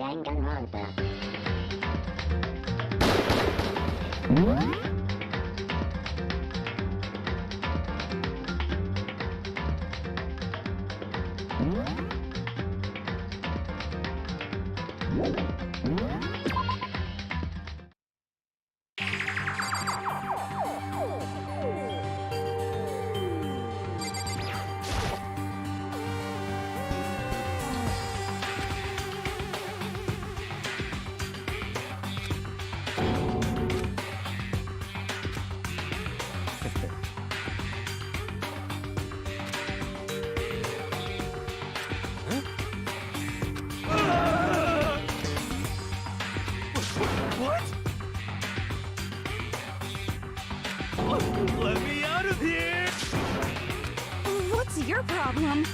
Danganronpa. What? Let me out of here! What's your problem?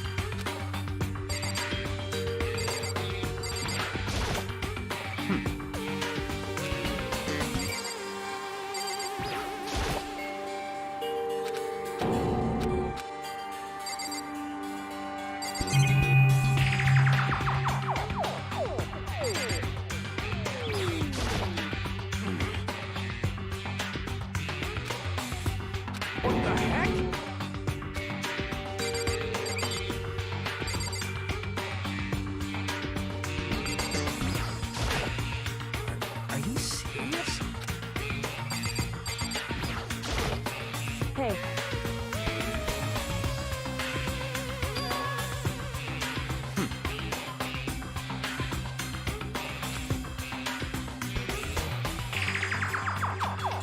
What the heck? Are you serious? Hey.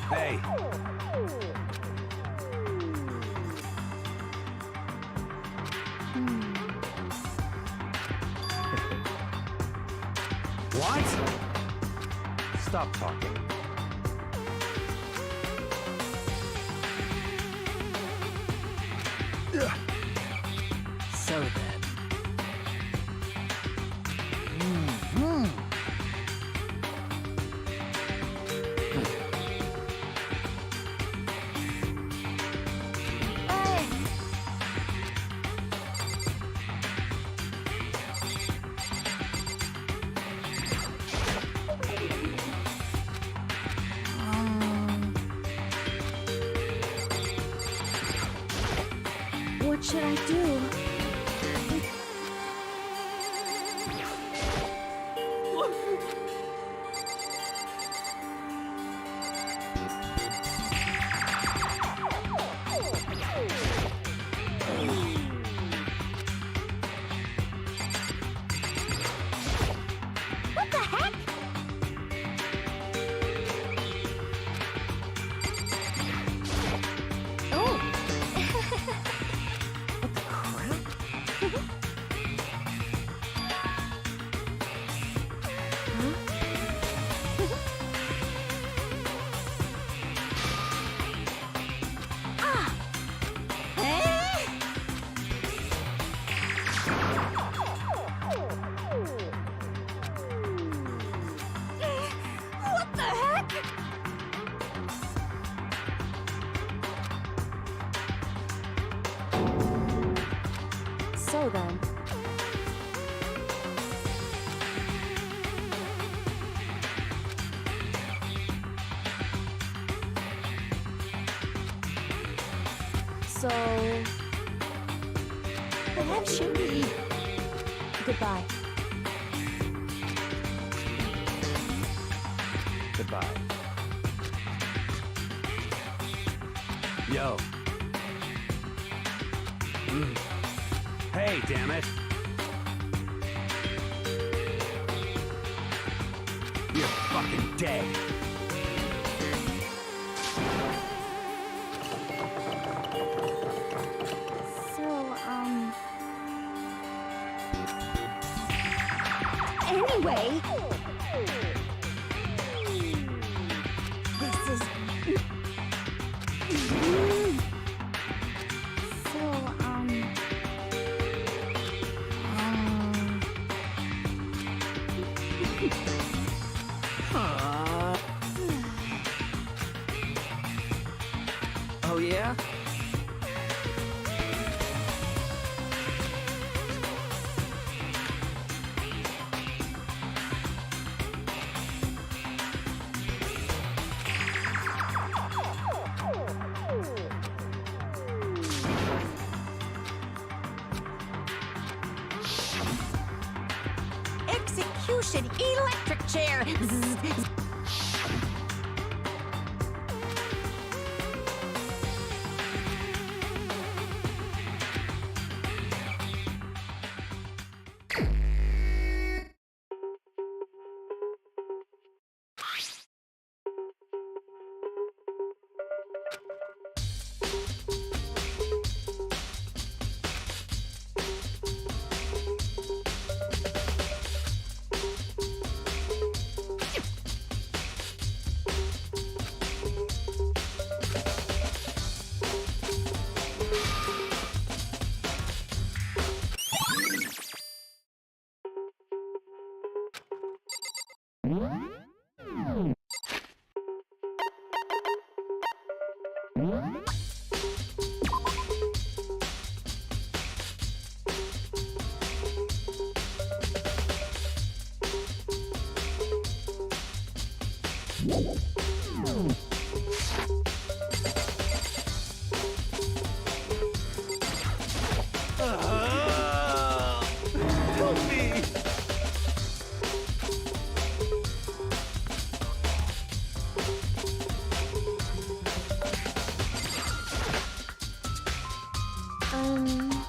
Hey. What? Stop talking. So then. Hey. What should I do? What the heck? Oh. What the crap? Ah! Eh? What the heck? So then. So perhaps should we goodbye? Goodbye. Yo. Hey, damn it. You're fucking dead. So, anyway, this is. So, Oh, yeah? motion electric chair. Zzz. Help me! Um...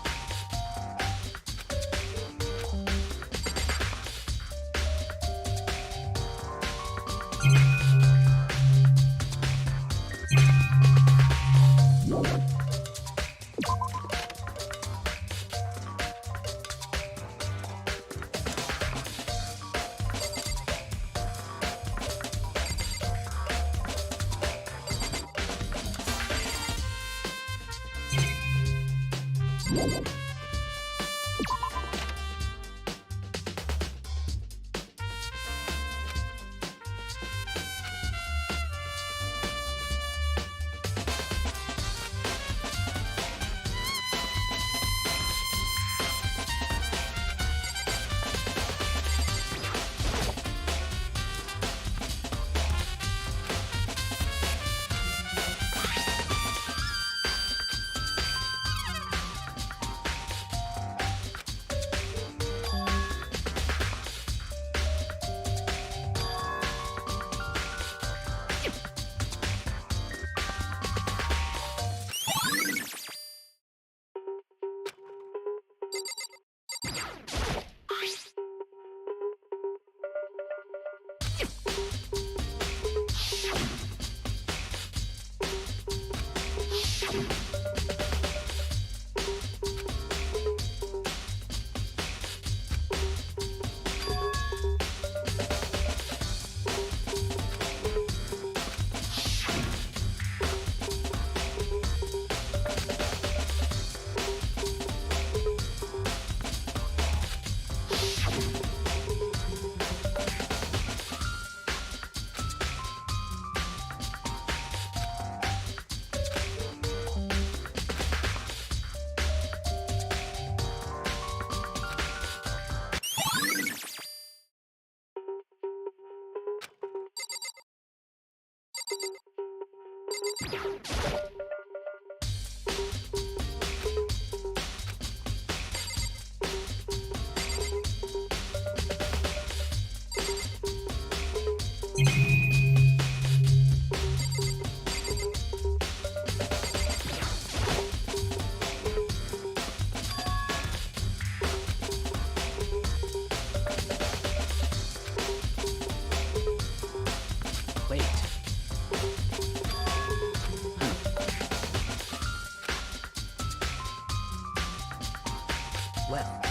Wait. Well.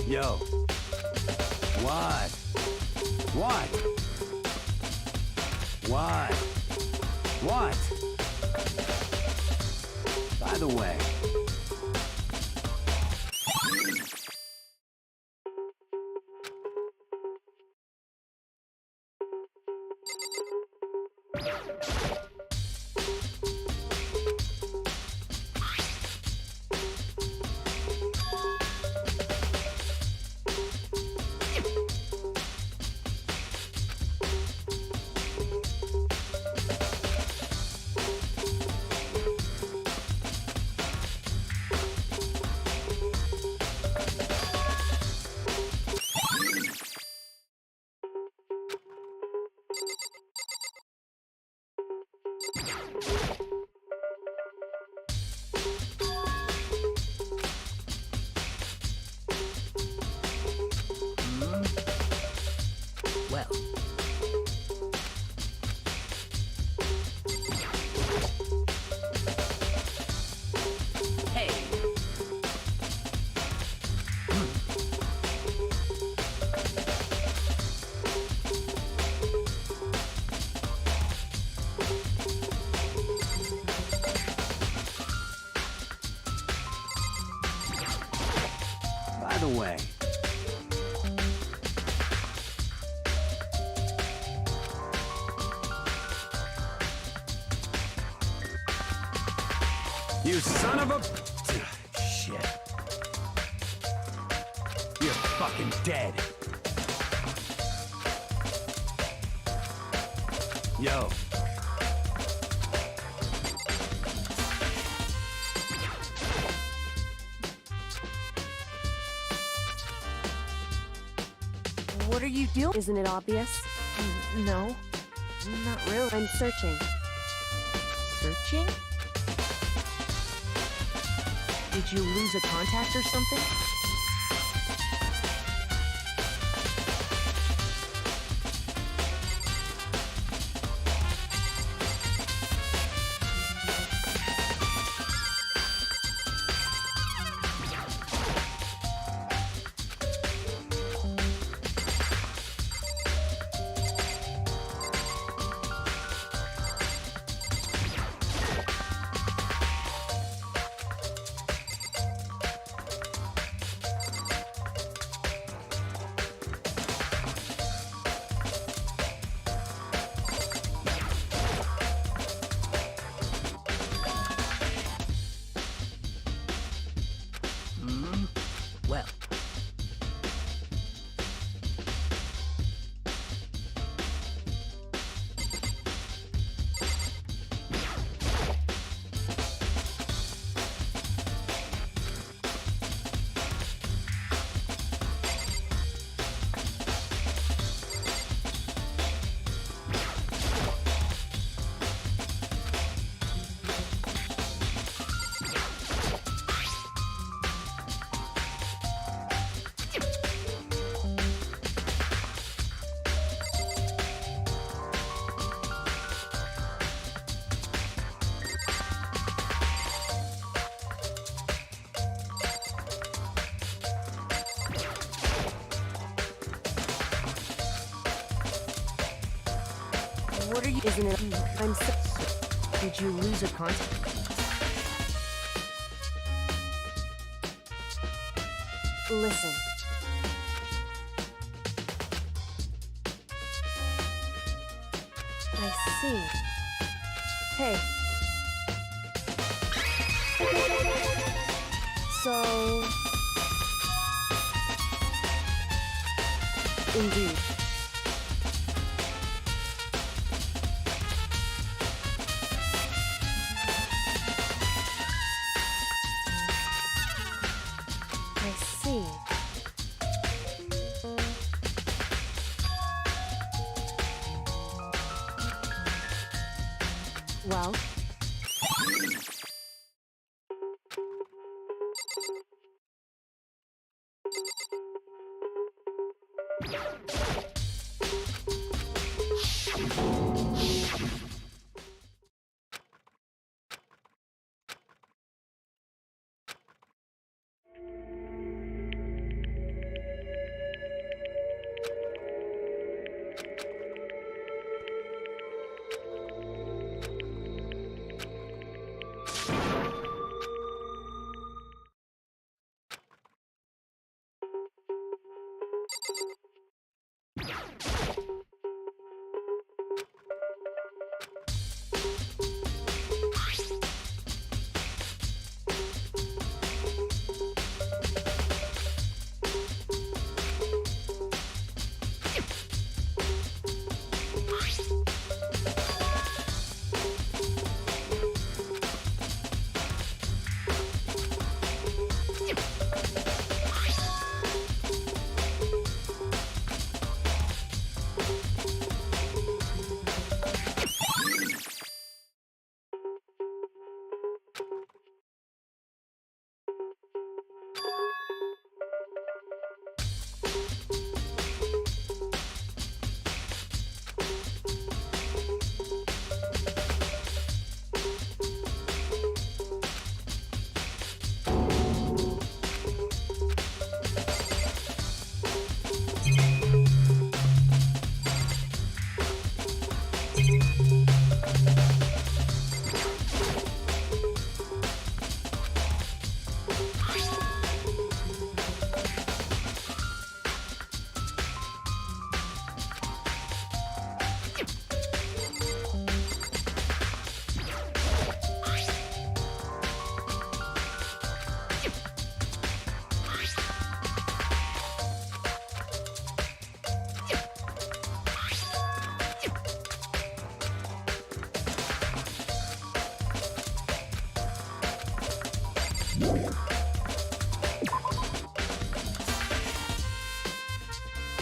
Yo. What? What? What? What? By the way. By the way, you son of a... Shit. You're fucking dead. Yo. What are you doing? Isn't it obvious? No, not really. I'm searching. Searching? Did you lose a contact or something? Well, what are you? Isn't it? I'm so... Did you lose a contact? Listen. I see. Hey. So... Indeed. I see. Well...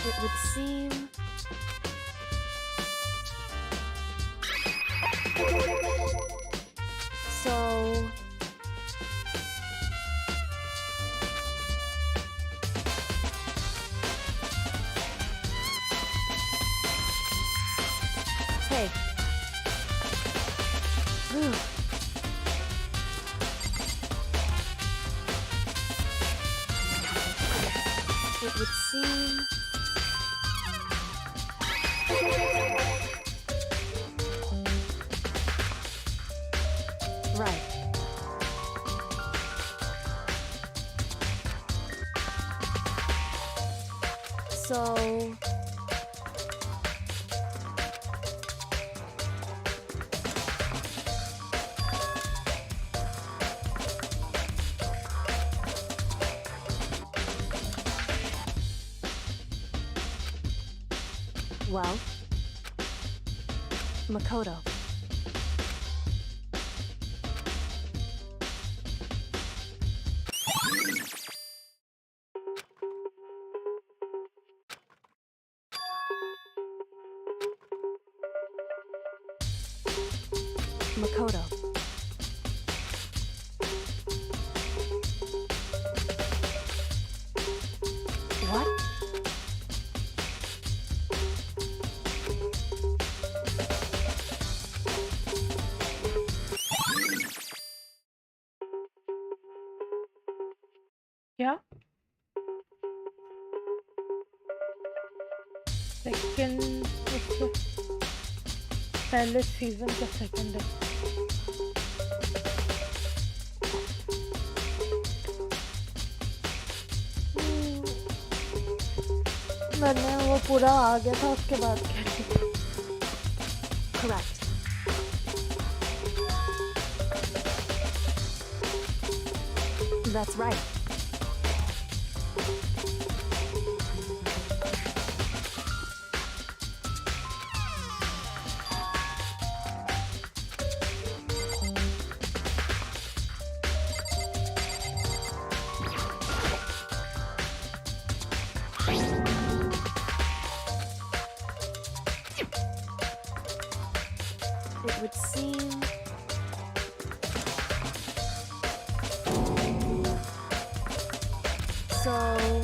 It would seem... So... Hey. Whew. It would seem... Right. So... Well, Makoto. Makoto. What? क्या second उसको पहले season का second है मैंने वो पूरा आ गया था उसके बाद Correct. That's right. It would seem... So...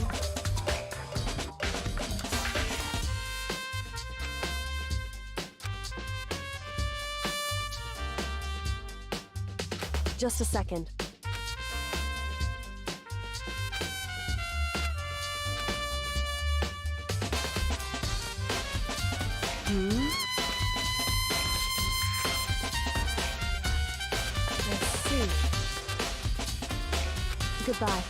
Just a second. I see. Goodbye.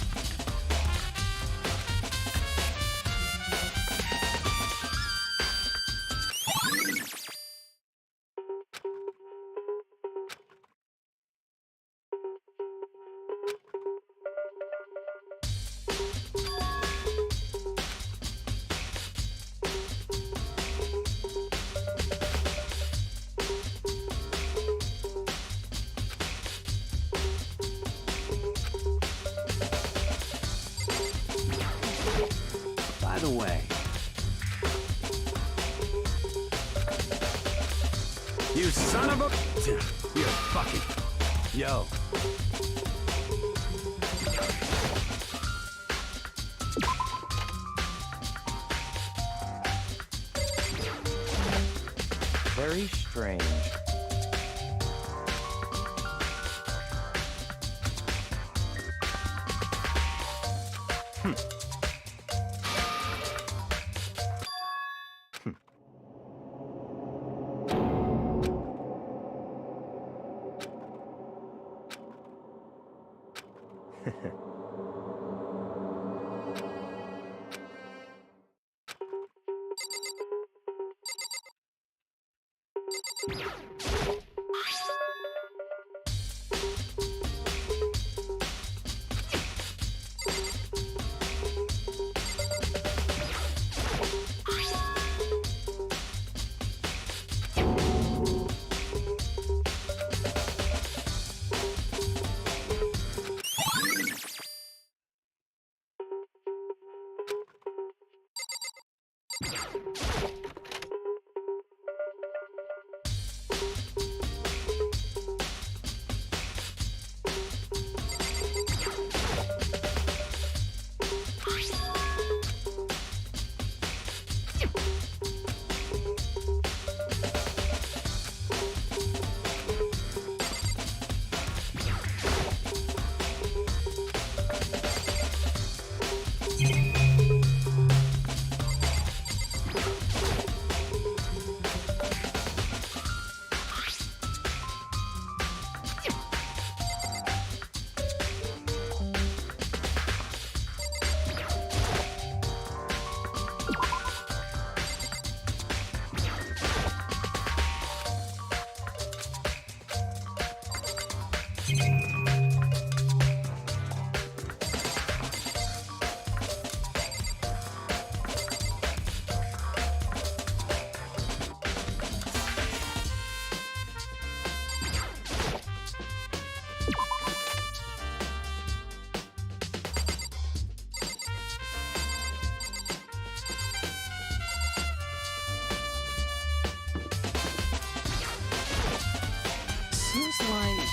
By the way, you son of a... You're fucking... Yo. Very strange. Seems like...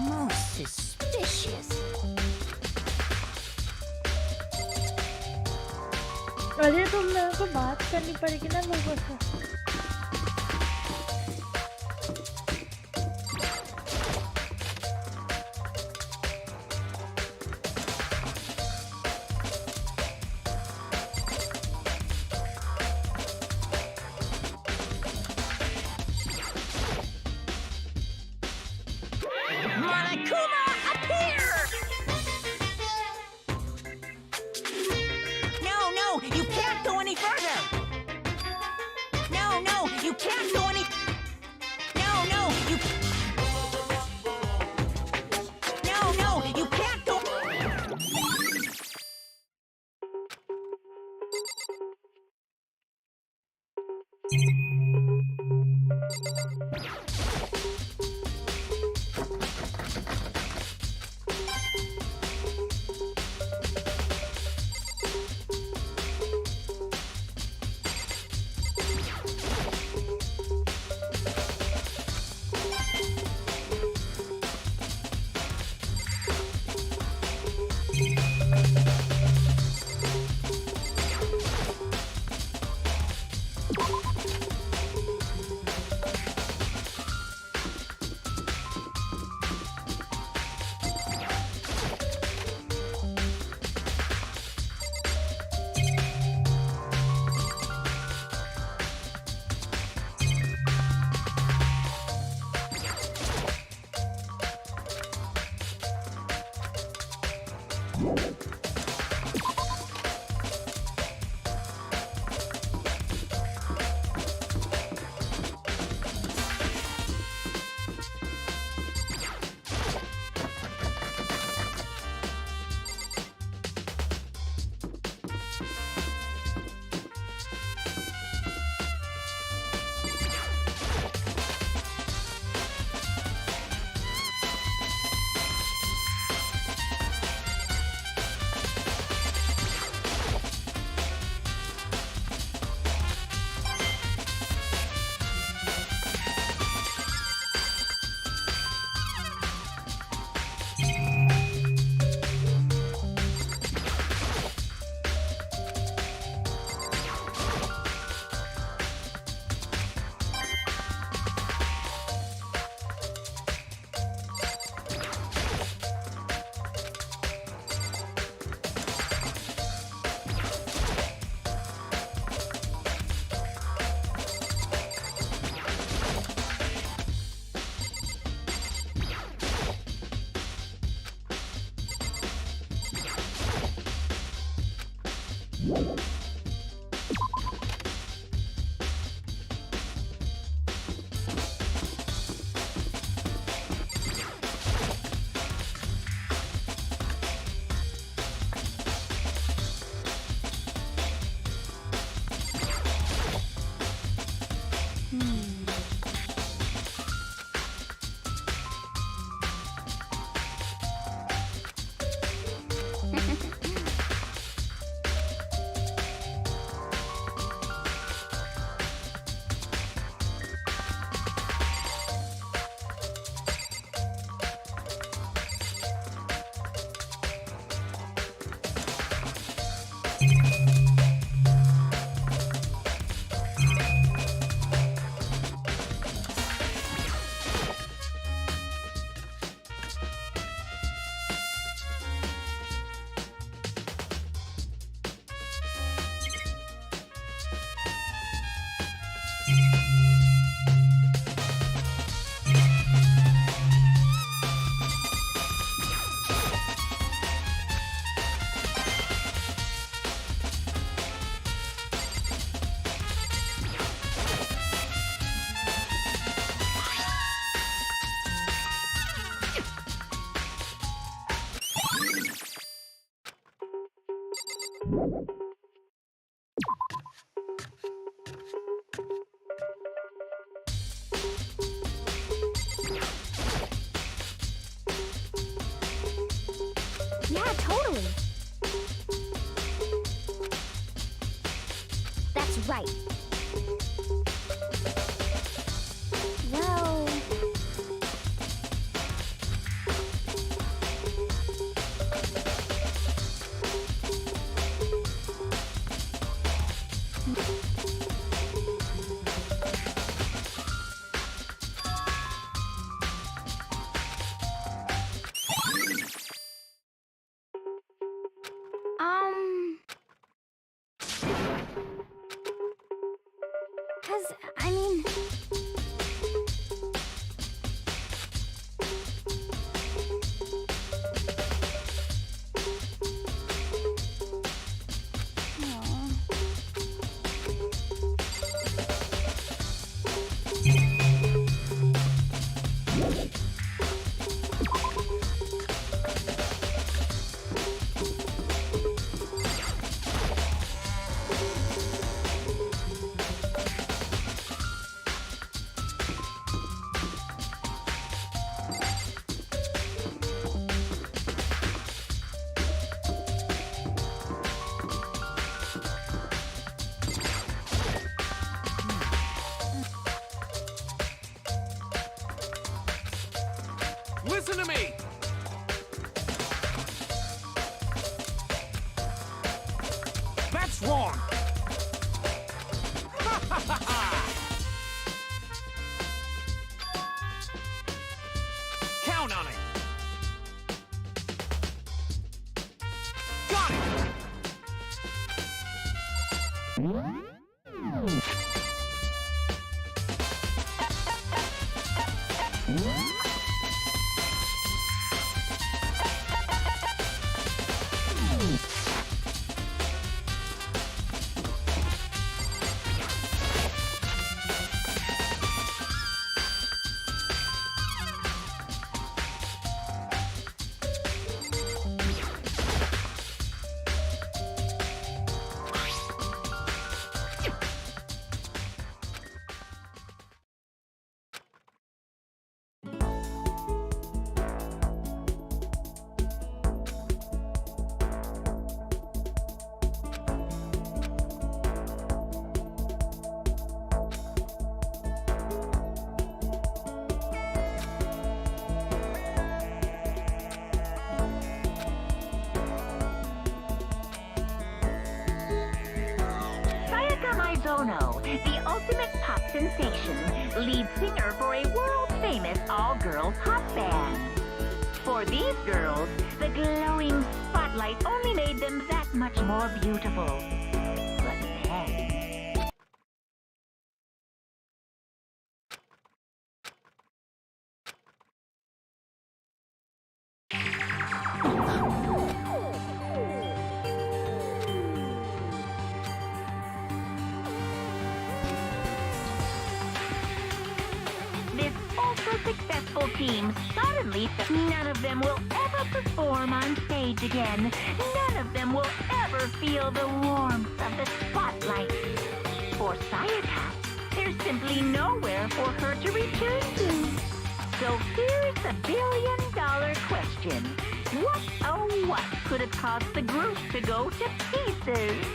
Most suspicious. अरे तुम मेरे को बात करनी पड़ेगी ना लोगों से. Monokuma, appear! No, you can't go any further! No, you can't go any... No, you... No, you can't go... Yeah, totally. That's right. Well... Cause, I mean... Listen to me! That's wrong! Count on it! Got it! The ultimate pop sensation, lead singer for a world-famous all-girls pop band. For these girls, the glowing spotlight only made them that much more beautiful. But then... successful team suddenly none of them will ever perform on stage again. None of them will ever feel the warmth of the spotlight. For Sayaka, there's simply nowhere for her to return to. So here's the billion-dollar question. What, oh what, could have caused the group to go to pieces?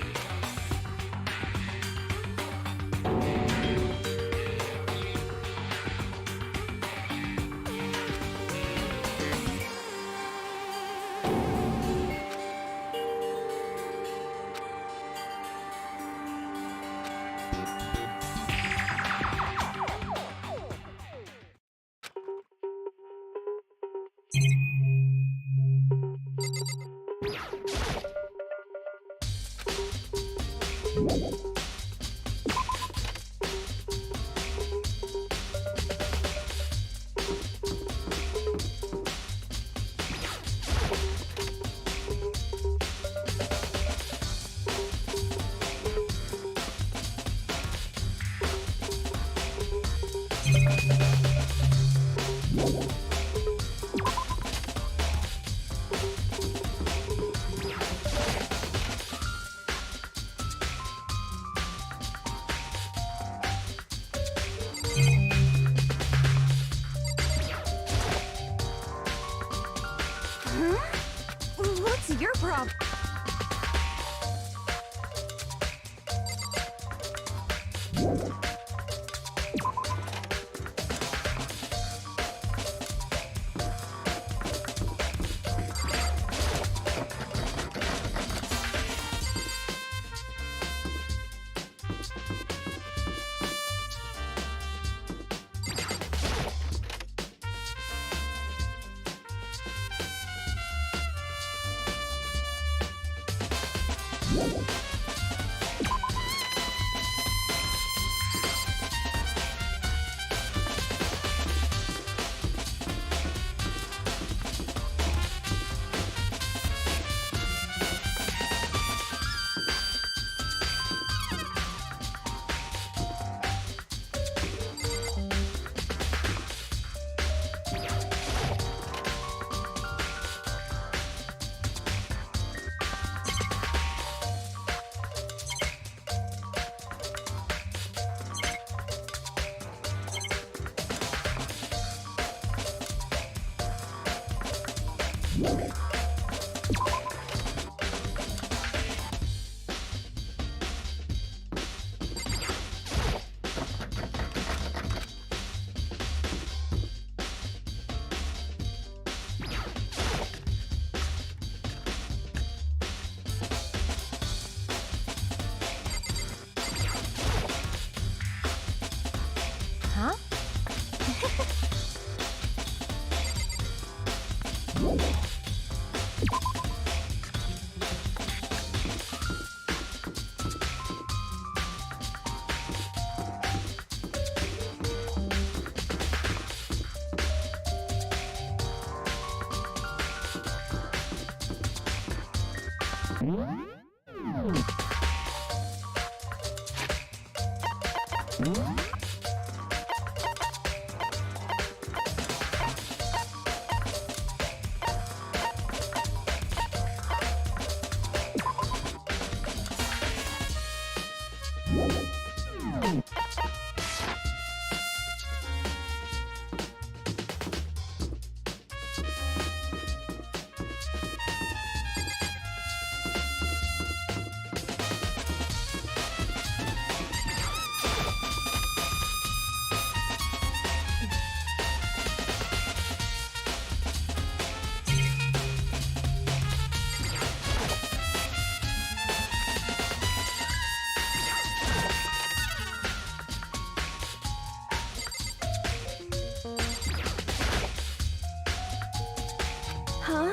Huh?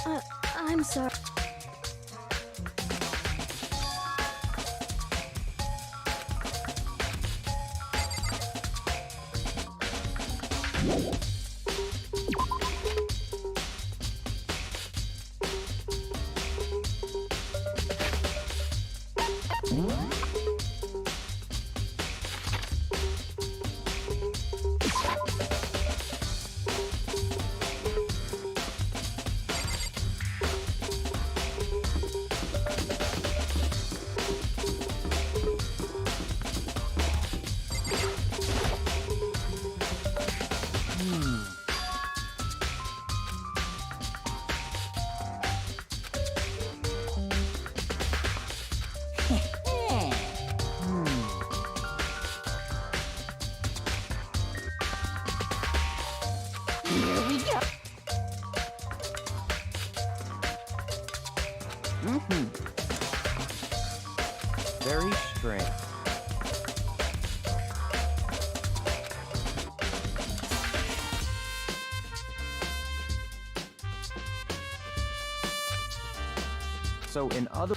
Huh? I'm sorry. Here we go. Very strange. So in other...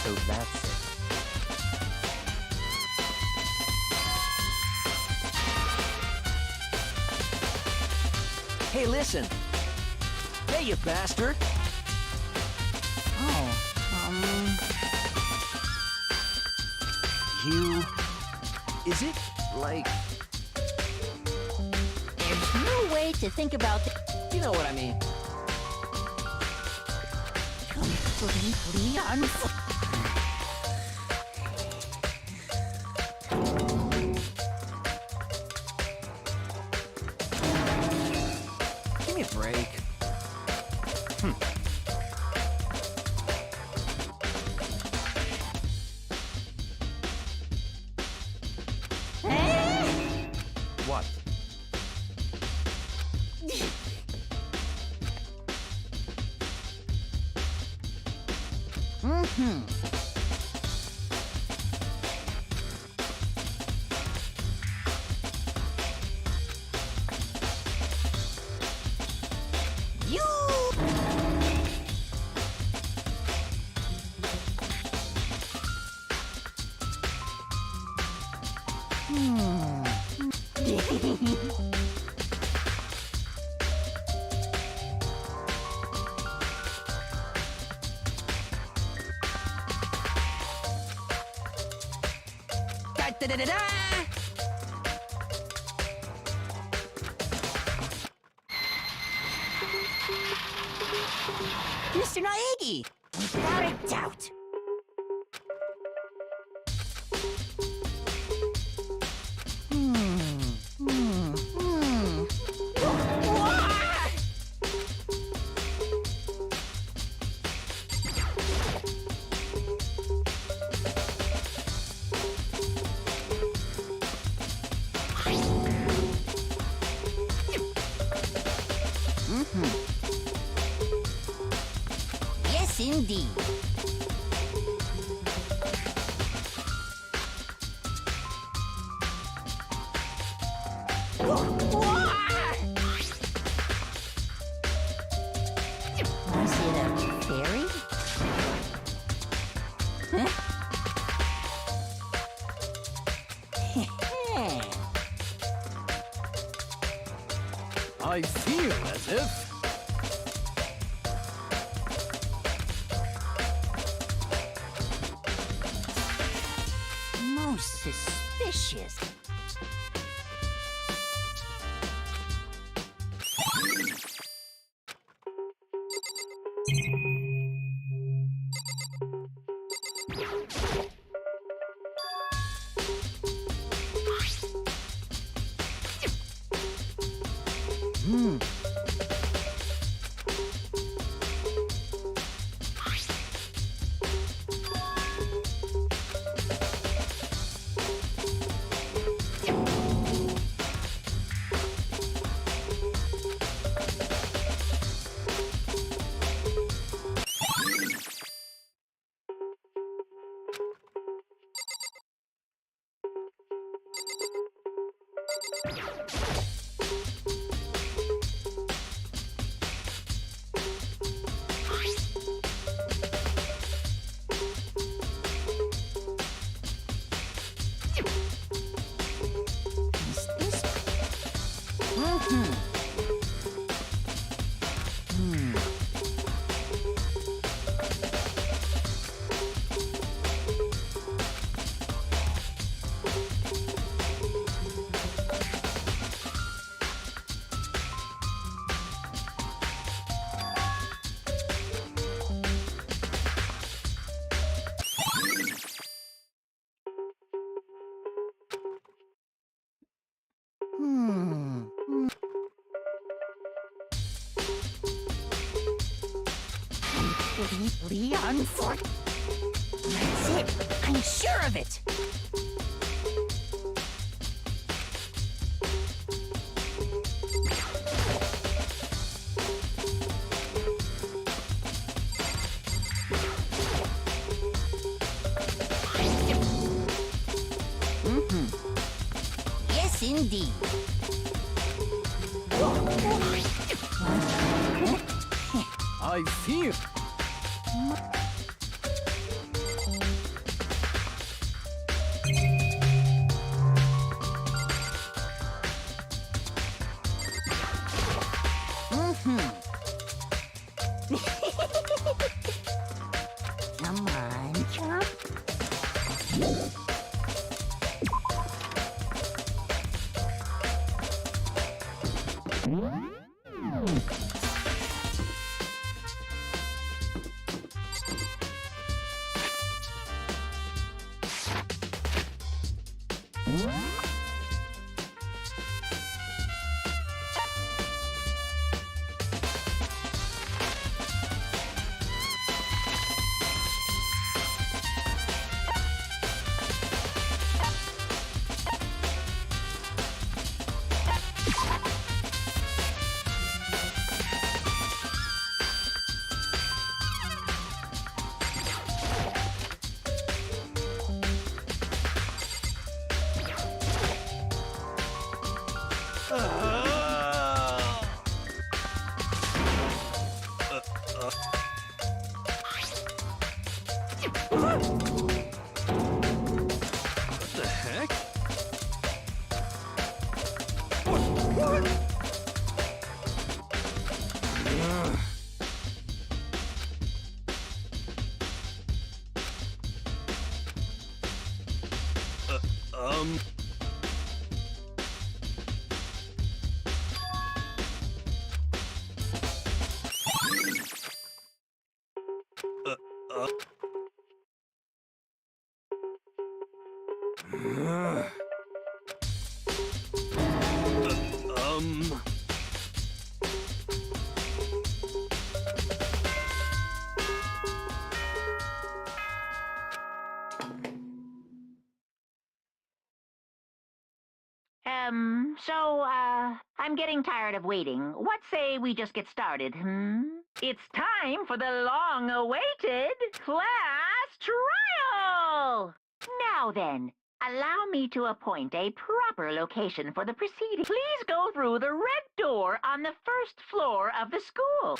So that's it. Hey, listen! Hey, you bastard! Oh, You... Is it, like... there's no way to think about it. You know what I mean. Completely unfair. Da da da da! Mr. Naegi! Without a doubt! Yes, indeed. Was it a fairy? Huh? I feel as if... Most suspicious. Leon Fort. That's it. I'm sure of it. Yes, indeed. I feel... Come on, Chomp. What the heck? What? Um... I'm getting tired of waiting. What say we just get started, It's time for the long-awaited class trial! Now then, allow me to appoint a proper location for the proceeding. Please go through the red door on the first floor of the school.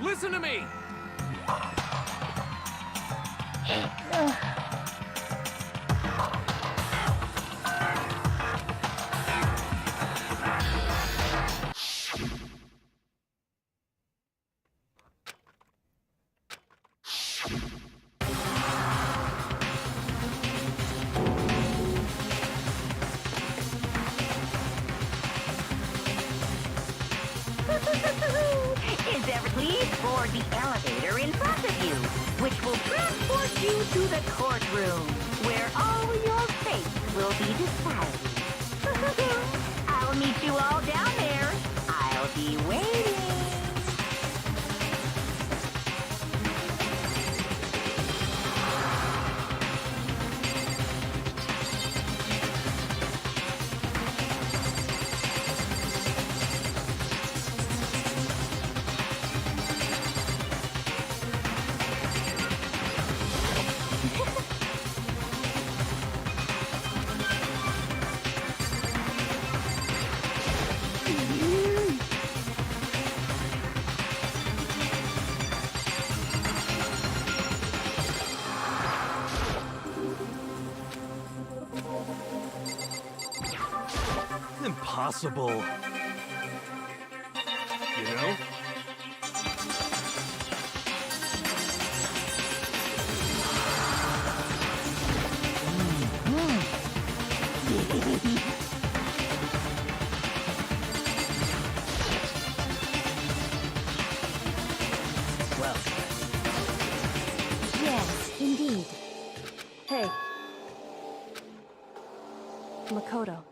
Listen to me! Please board the elevator in front of you, which will transport you to the courtroom, where all your fate will be decided. I'll meet you all down there. I'll be waiting. Impossible. You know? Well, Yes, indeed. Hey. Makoto.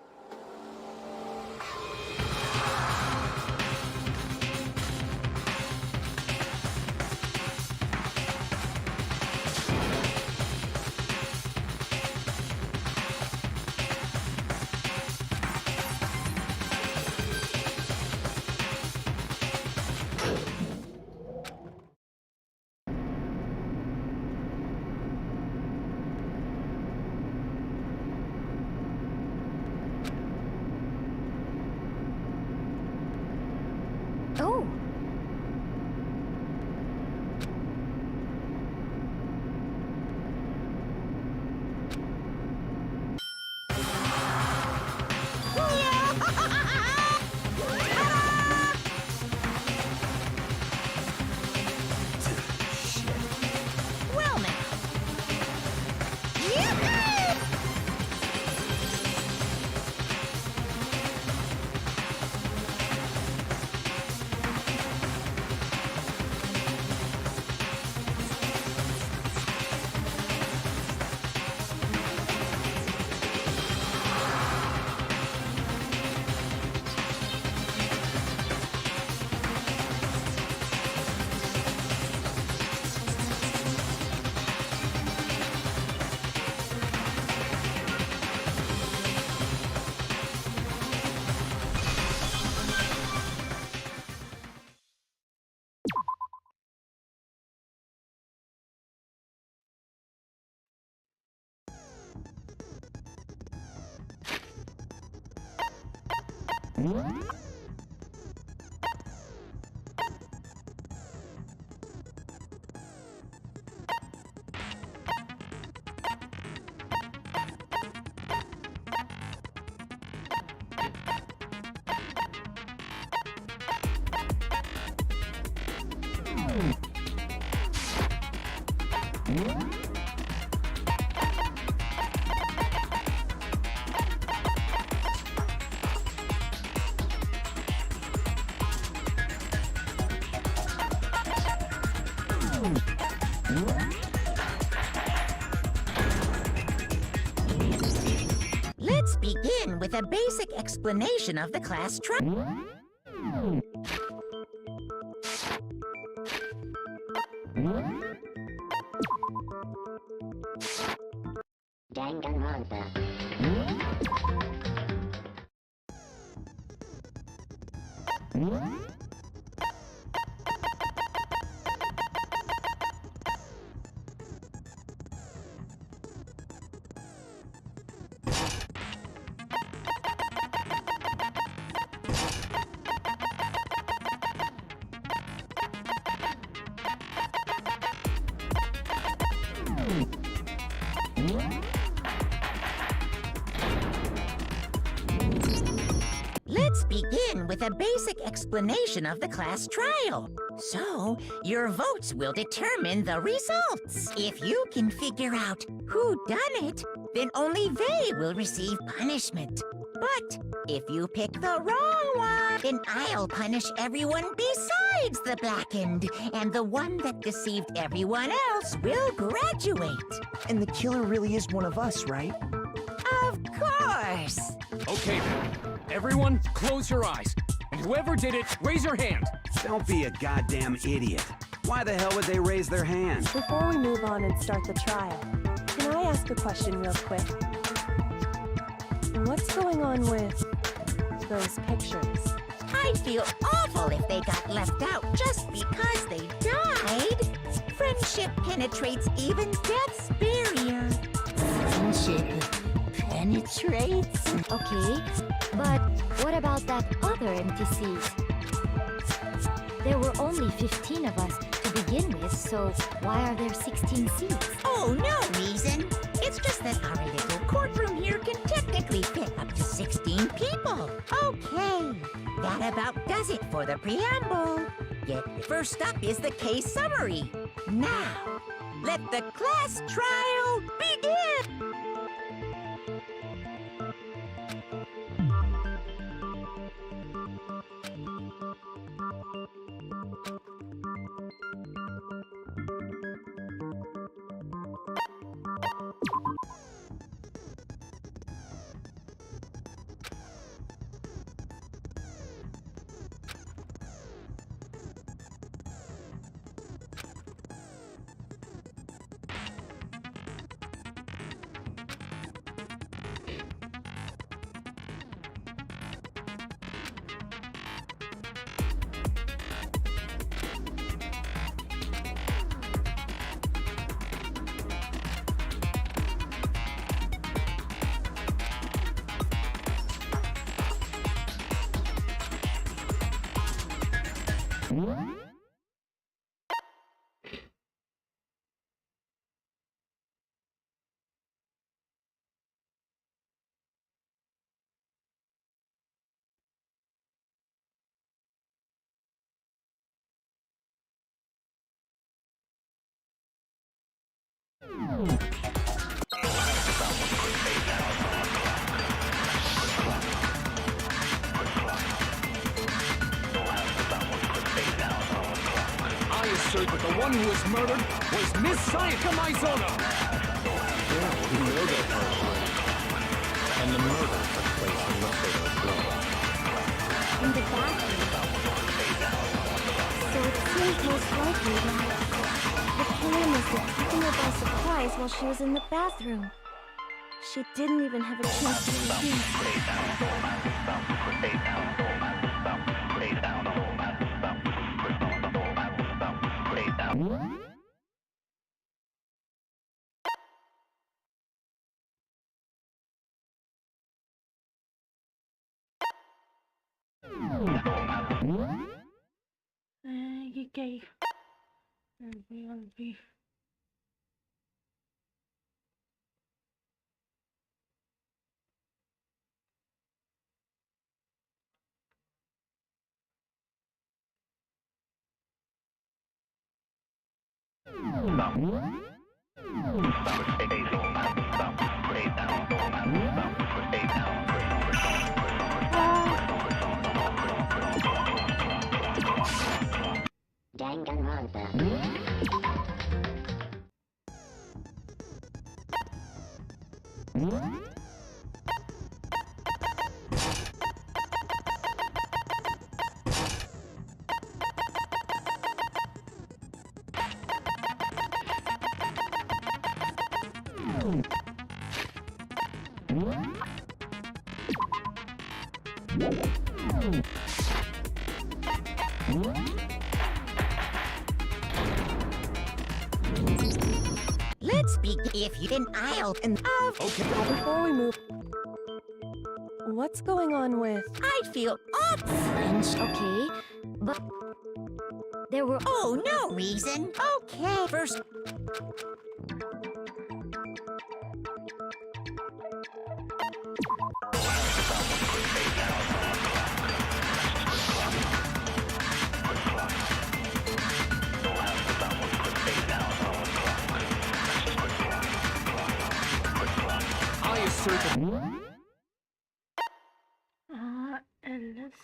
Let's begin with a basic explanation of the class trial. Danganronpa. Let's begin with a basic explanation of the class trial. So, your votes will determine the results. If you can figure out who done it, then only they will receive punishment. But if you pick the wrong one, then I'll punish everyone besides the blackened, and the one that deceived everyone else will graduate. And the killer really is one of us, right? Of course! Okay then. Everyone, close your eyes. And whoever did it, raise your hand. Don't be a goddamn idiot. Why the hell would they raise their hand? Before we move on and start the trial, can I ask a question real quick? What's going on with those pictures? I'd feel awful if they got left out just because they died. Friendship penetrates even death's barrier. Friendship penetrates? Okay, but what about that other empty seat? There were only 15 of us to begin with, so why are there 16 seats? Oh, no reason. It's just that our little courtroom here can technically fit up to 16 people. Okay, that about does it for the preamble. Yet first up is the case summary. Now, let the class trial begin! I assert that the one who was murdered was Miss Sayaka Maizono. And the murder took place in the fatal room. In the bathroom. So it seems most likely that the killer must have taken her by surprise while she was in the bathroom. She didn't even have a chance to refuse. ये क्या LB Danganronpa. Let's begin. If you can, I'll. Okay. Before we move, what's going on with? I feel French, okay, but there were. Oh, no reason. Okay. First. I assert that. LS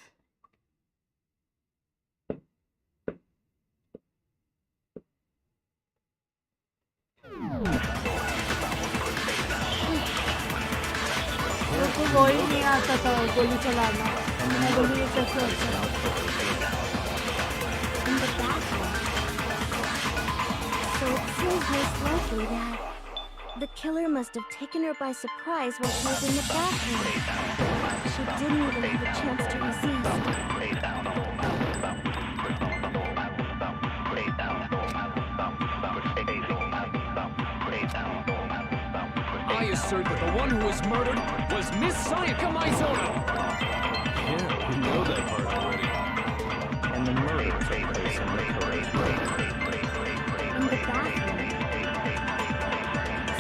मेरे को वो ही नहीं आता था गोली चलाना मैं बोली ये कैसे होता है In the bathroom. So it seems most likely that the killer must have taken her by surprise while she was in the bathroom. She didn't even have a chance to resist. I assert that the one who was murdered was Miss Sayaka Maizuna. Yeah, we know that part already. And the murder took place in the Korea's room. In the bathroom.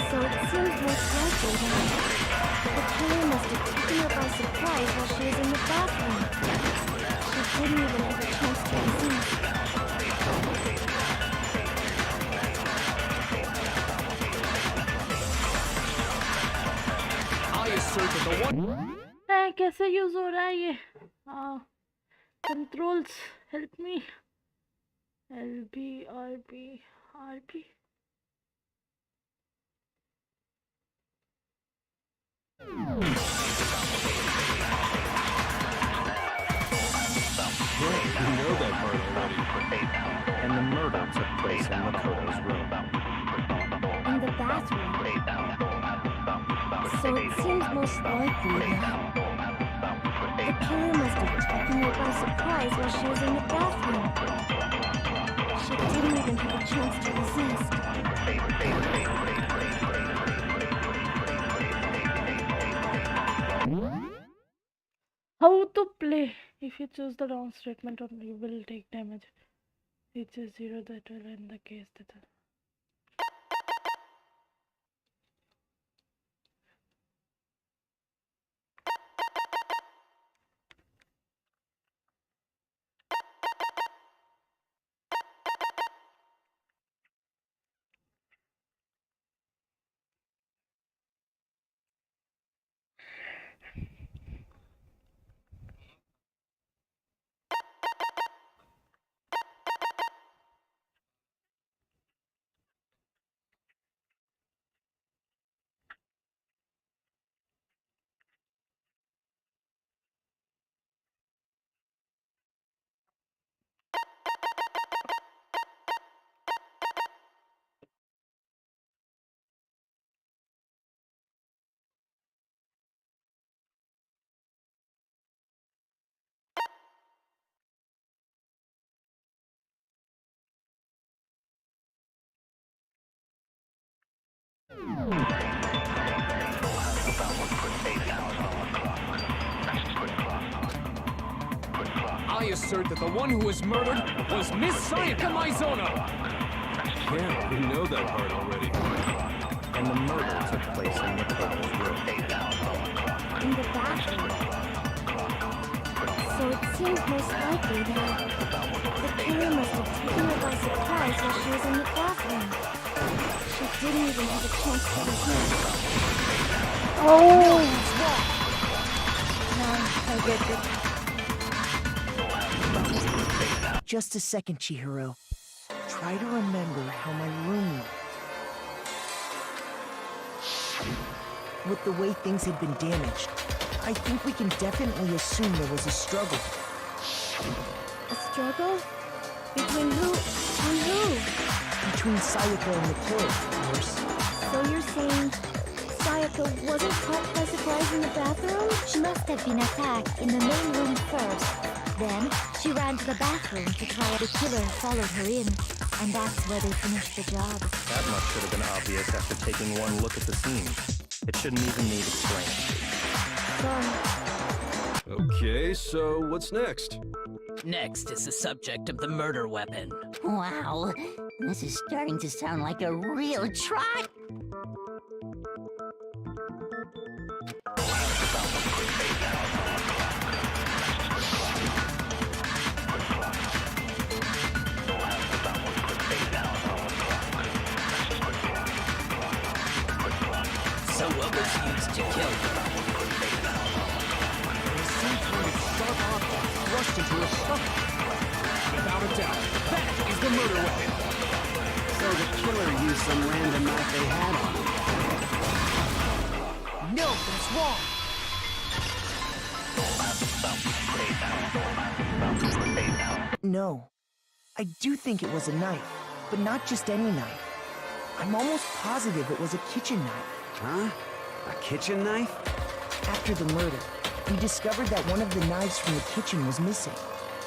So it seems most likely that the killer must have taken her by surprise while she was in the bathroom. She didn't even have a chance to resist. I assert that the one. कैसे use हो रहा है ये controls help me LB RB Yeah, we know that part already. And the murder took place in Makoto's room. In the bathroom. So it seems most likely that the killer must have taken her by surprise while she was in the bathroom. She didn't even have a chance to resist. How to play? If you choose the wrong statement, you will take damage. It is 0 that will end the case. assert that the one who was murdered was Miss Sayaka Maizono. Yeah, we know that part already. And the murder took place in Makoto's room. In the bathroom. So it seems most likely that the killer must have taken her by surprise while she was in the bathroom. She didn't even have a chance to resist. Oh! I get it. Just a second, Chihiro. Try to remember how my room looked. With the way things had been damaged, I think we can definitely assume there was a struggle. A struggle? Between who? And who? Between Sayaka and the killer, of course. So you're saying Sayaka wasn't caught by surprise in the bathroom? She must have been attacked in the main room first. Then, she ran to the bathroom to try the killer followed her in. And that's where they finished the job. That much should have been obvious after taking one look at the scene. It shouldn't even need explaining. Sorry. Okay, so what's next? Next is the subject of the murder weapon. Wow, this is starting to sound like a real try. So what was used to kill her? Some kind of sharp object thrust into her stomach. Without a doubt, that is the murder weapon. So the killer used some random knife they had on him. No, that's wrong. No. I do think it was a knife, but not just any knife. I'm almost positive it was a kitchen knife. Huh? A kitchen knife? After the murder, we discovered that one of the knives from the kitchen was missing.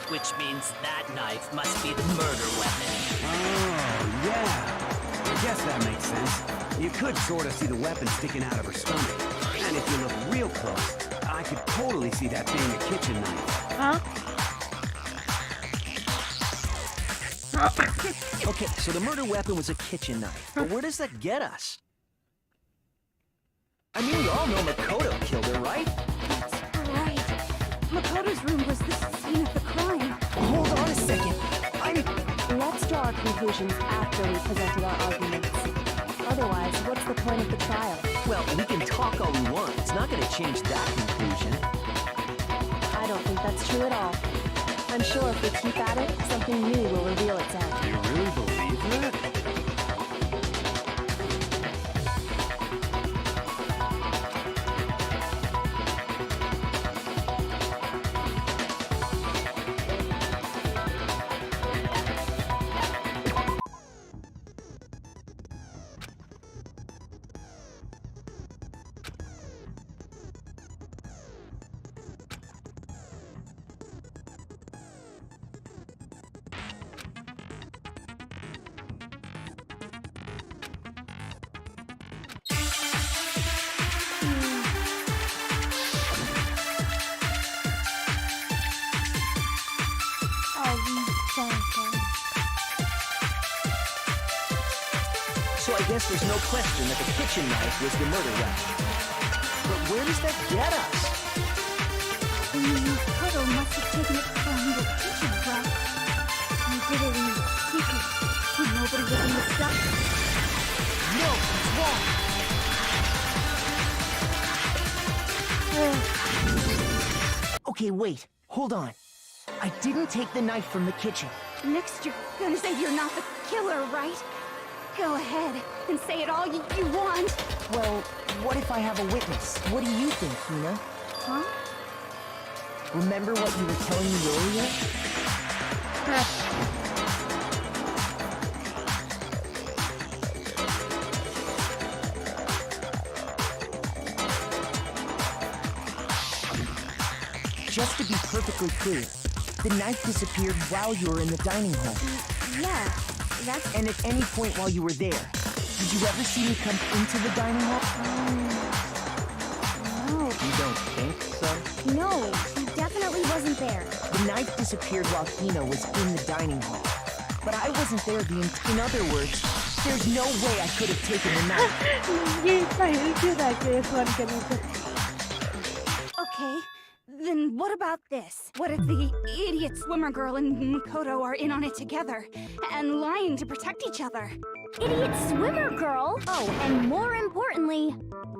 Which means that knife must be the murder weapon. Oh, yeah. I guess that makes sense. You could sort of see the weapon sticking out of her stomach. And if you look real close, I could totally see that being a kitchen knife. Huh? Okay, so the murder weapon was a kitchen knife, but where does that get us? I mean, we all know Makoto killed her, right? That's right. Makoto's room was the scene of the crime. Hold on a second. Let's draw our conclusions after we presented our arguments. Otherwise, what's the point of the trial? Well, we can talk all we want. It's not going to change that conclusion. I don't think that's true at all. I'm sure if we keep at it, something new will reveal itself. You really believe that? So I guess there's no question that the kitchen knife was the murder weapon. But where does that get us? Makoto must have taken it from the kitchen, right? He did it in secret, so nobody would be mixed up. No, it's wrong. Okay, wait. Hold on. I didn't take the knife from the kitchen. Next, you're gonna say you're not the killer, right? Go ahead and say it all you want. Well, what if I have a witness? What do you think, Hina? Huh? Remember what you were telling me earlier? Just to be perfectly clear, the knife disappeared while you were in the dining hall. Yeah, that's... And at any point while you were there, did you ever see me come into the dining hall? No. You don't think so? No, he definitely wasn't wasn't there. The knife disappeared while Hina was in the dining hall. But I wasn't there in other words, there's no way I could have taken the knife. ये इतना हिल क्यों रहा है case one करने से? Okay, then what about this? What if the idiot swimmer girl and Makoto are in on it together and lying to protect each other? Idiot swimmer girl! Oh, and more importantly,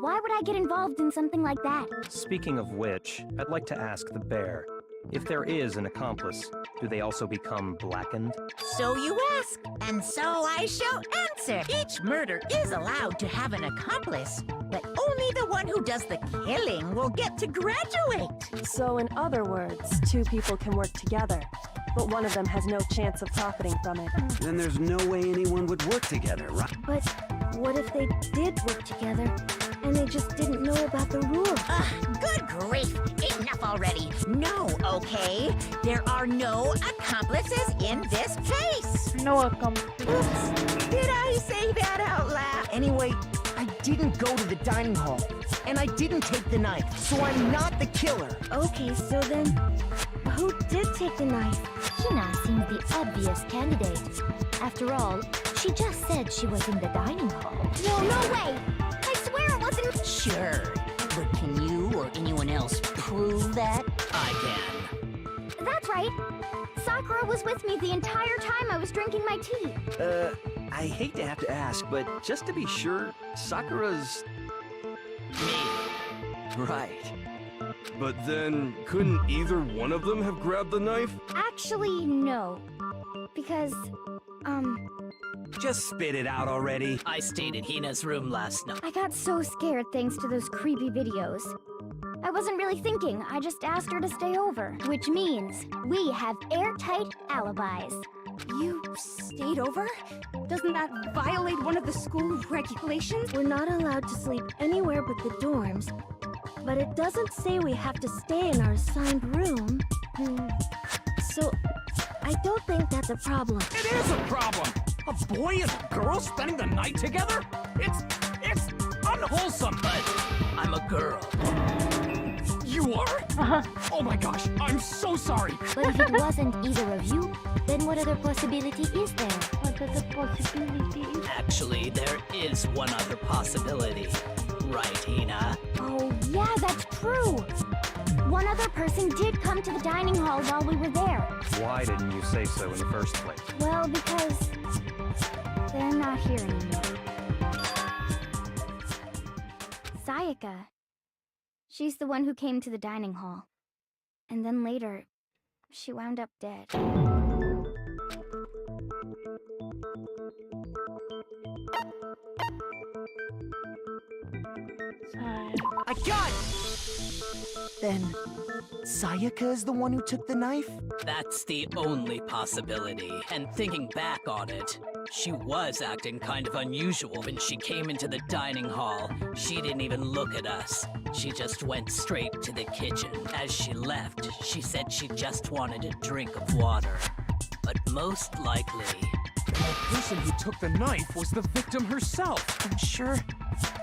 why would I get involved in something like that? Speaking of which, I'd like to ask the bear, if there is an accomplice, do they also become blackened? So you ask, and so I shall answer. Each murder is allowed to have an accomplice, but only the one who does the killing will get to graduate. So in other words, two people can work together, but one of them has no chance of profiting from it. Then there's no way anyone would work together, right? But what if they did work together, and they just didn't know about the rules? Good grief! Enough already! No, okay? There are no accomplices in this case! No accomplice. Oops! Did I say that out loud? Anyway, I didn't go to the dining hall, and I didn't take the knife, so I'm not the killer. Okay, so then, who did take the knife? Hina seemed the obvious candidate. After all, she just said she was in the dining hall. No way! I swear it wasn't... Sure, but can you or anyone else prove that? I can. That's right. Sakura was with me the entire time I was drinking my tea. I hate to have to ask, but just to be sure, Sakura's... Me. Right. But then, couldn't either one of them have grabbed the knife? Actually, no. Because, Just spit it out already. I stayed in Hina's room last night. I got so scared thanks to those creepy videos. I wasn't really thinking, I just asked her to stay over. Which means, we have airtight alibis. You stayed over? Doesn't that violate one of the school regulations? We're not allowed to sleep anywhere but the dorms, but it doesn't say we have to stay in our assigned room. So, I don't think that's a problem. It is a problem! A boy and a girl spending the night together? It's unwholesome! But I'm a girl. You are? Oh my gosh, I'm so sorry! But if it wasn't either of you, then what other possibility is there? What other possibility is? Actually, there is one other possibility. Right, Hina? Oh, yeah, that's true. One other person did come to the dining hall while we were there. Why didn't you say so in the first place? Well, because they're not here anymore. Sayaka. She's the one who came to the dining hall. And then later, she wound up dead. I got it! Then, Sayaka is the one who took the knife? That's the only possibility. And thinking back on it, she was acting kind of unusual when she came into the dining hall. She didn't even look at us. She just went straight to the kitchen. As she left, she said she just wanted a drink of water. But most likely... The person who took the knife was the victim herself.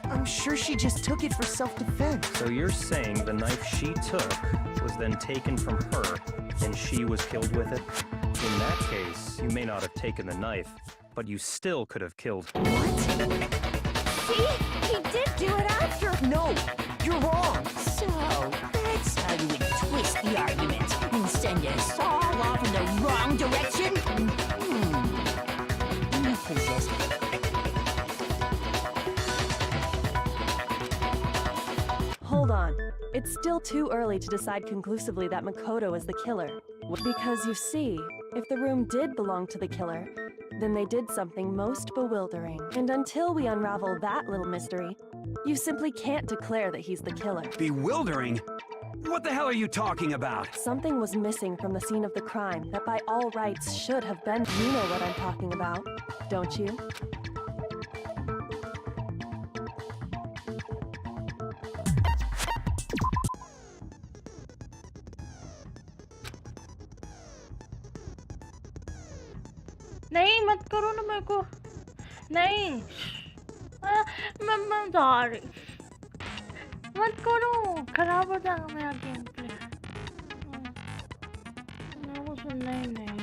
I'm sure she just took it for self-defense. So you're saying the knife she took was then taken from her, and she was killed with it? In that case, you may not have taken the knife, but you still could have killed. What? See? He did do it after. No, you're wrong. So, that's how you would twist the argument and send us all off in the wrong direction? You possess me. Hold on. It's still too early to decide conclusively that Makoto is the killer. Because you see, if the room did belong to the killer, then they did something most bewildering. And until we unravel that little mystery, you simply can't declare that he's the killer. Bewildering? What the hell are you talking about? Something was missing from the scene of the crime that by all rights should have been. You know what I'm talking about, don't you? नहीं मत करो ना मेरे को नहीं मैं जा रही मत करो खराब हो जाएगा मेरा गेम प्ले नहीं नहीं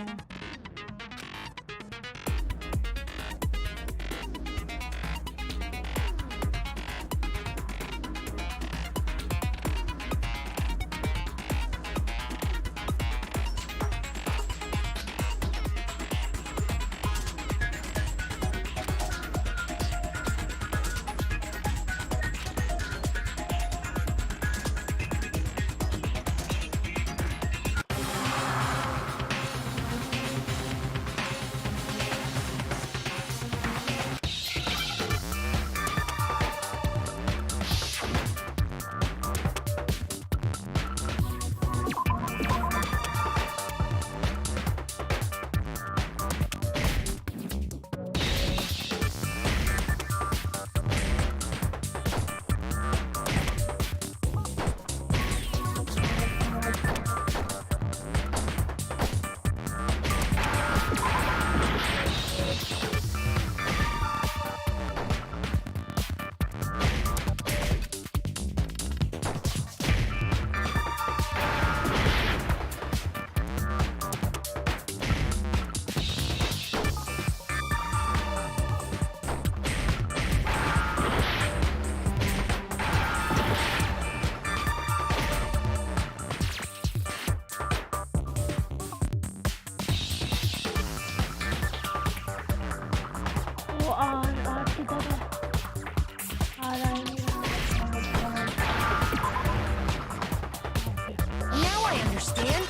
Now I understand.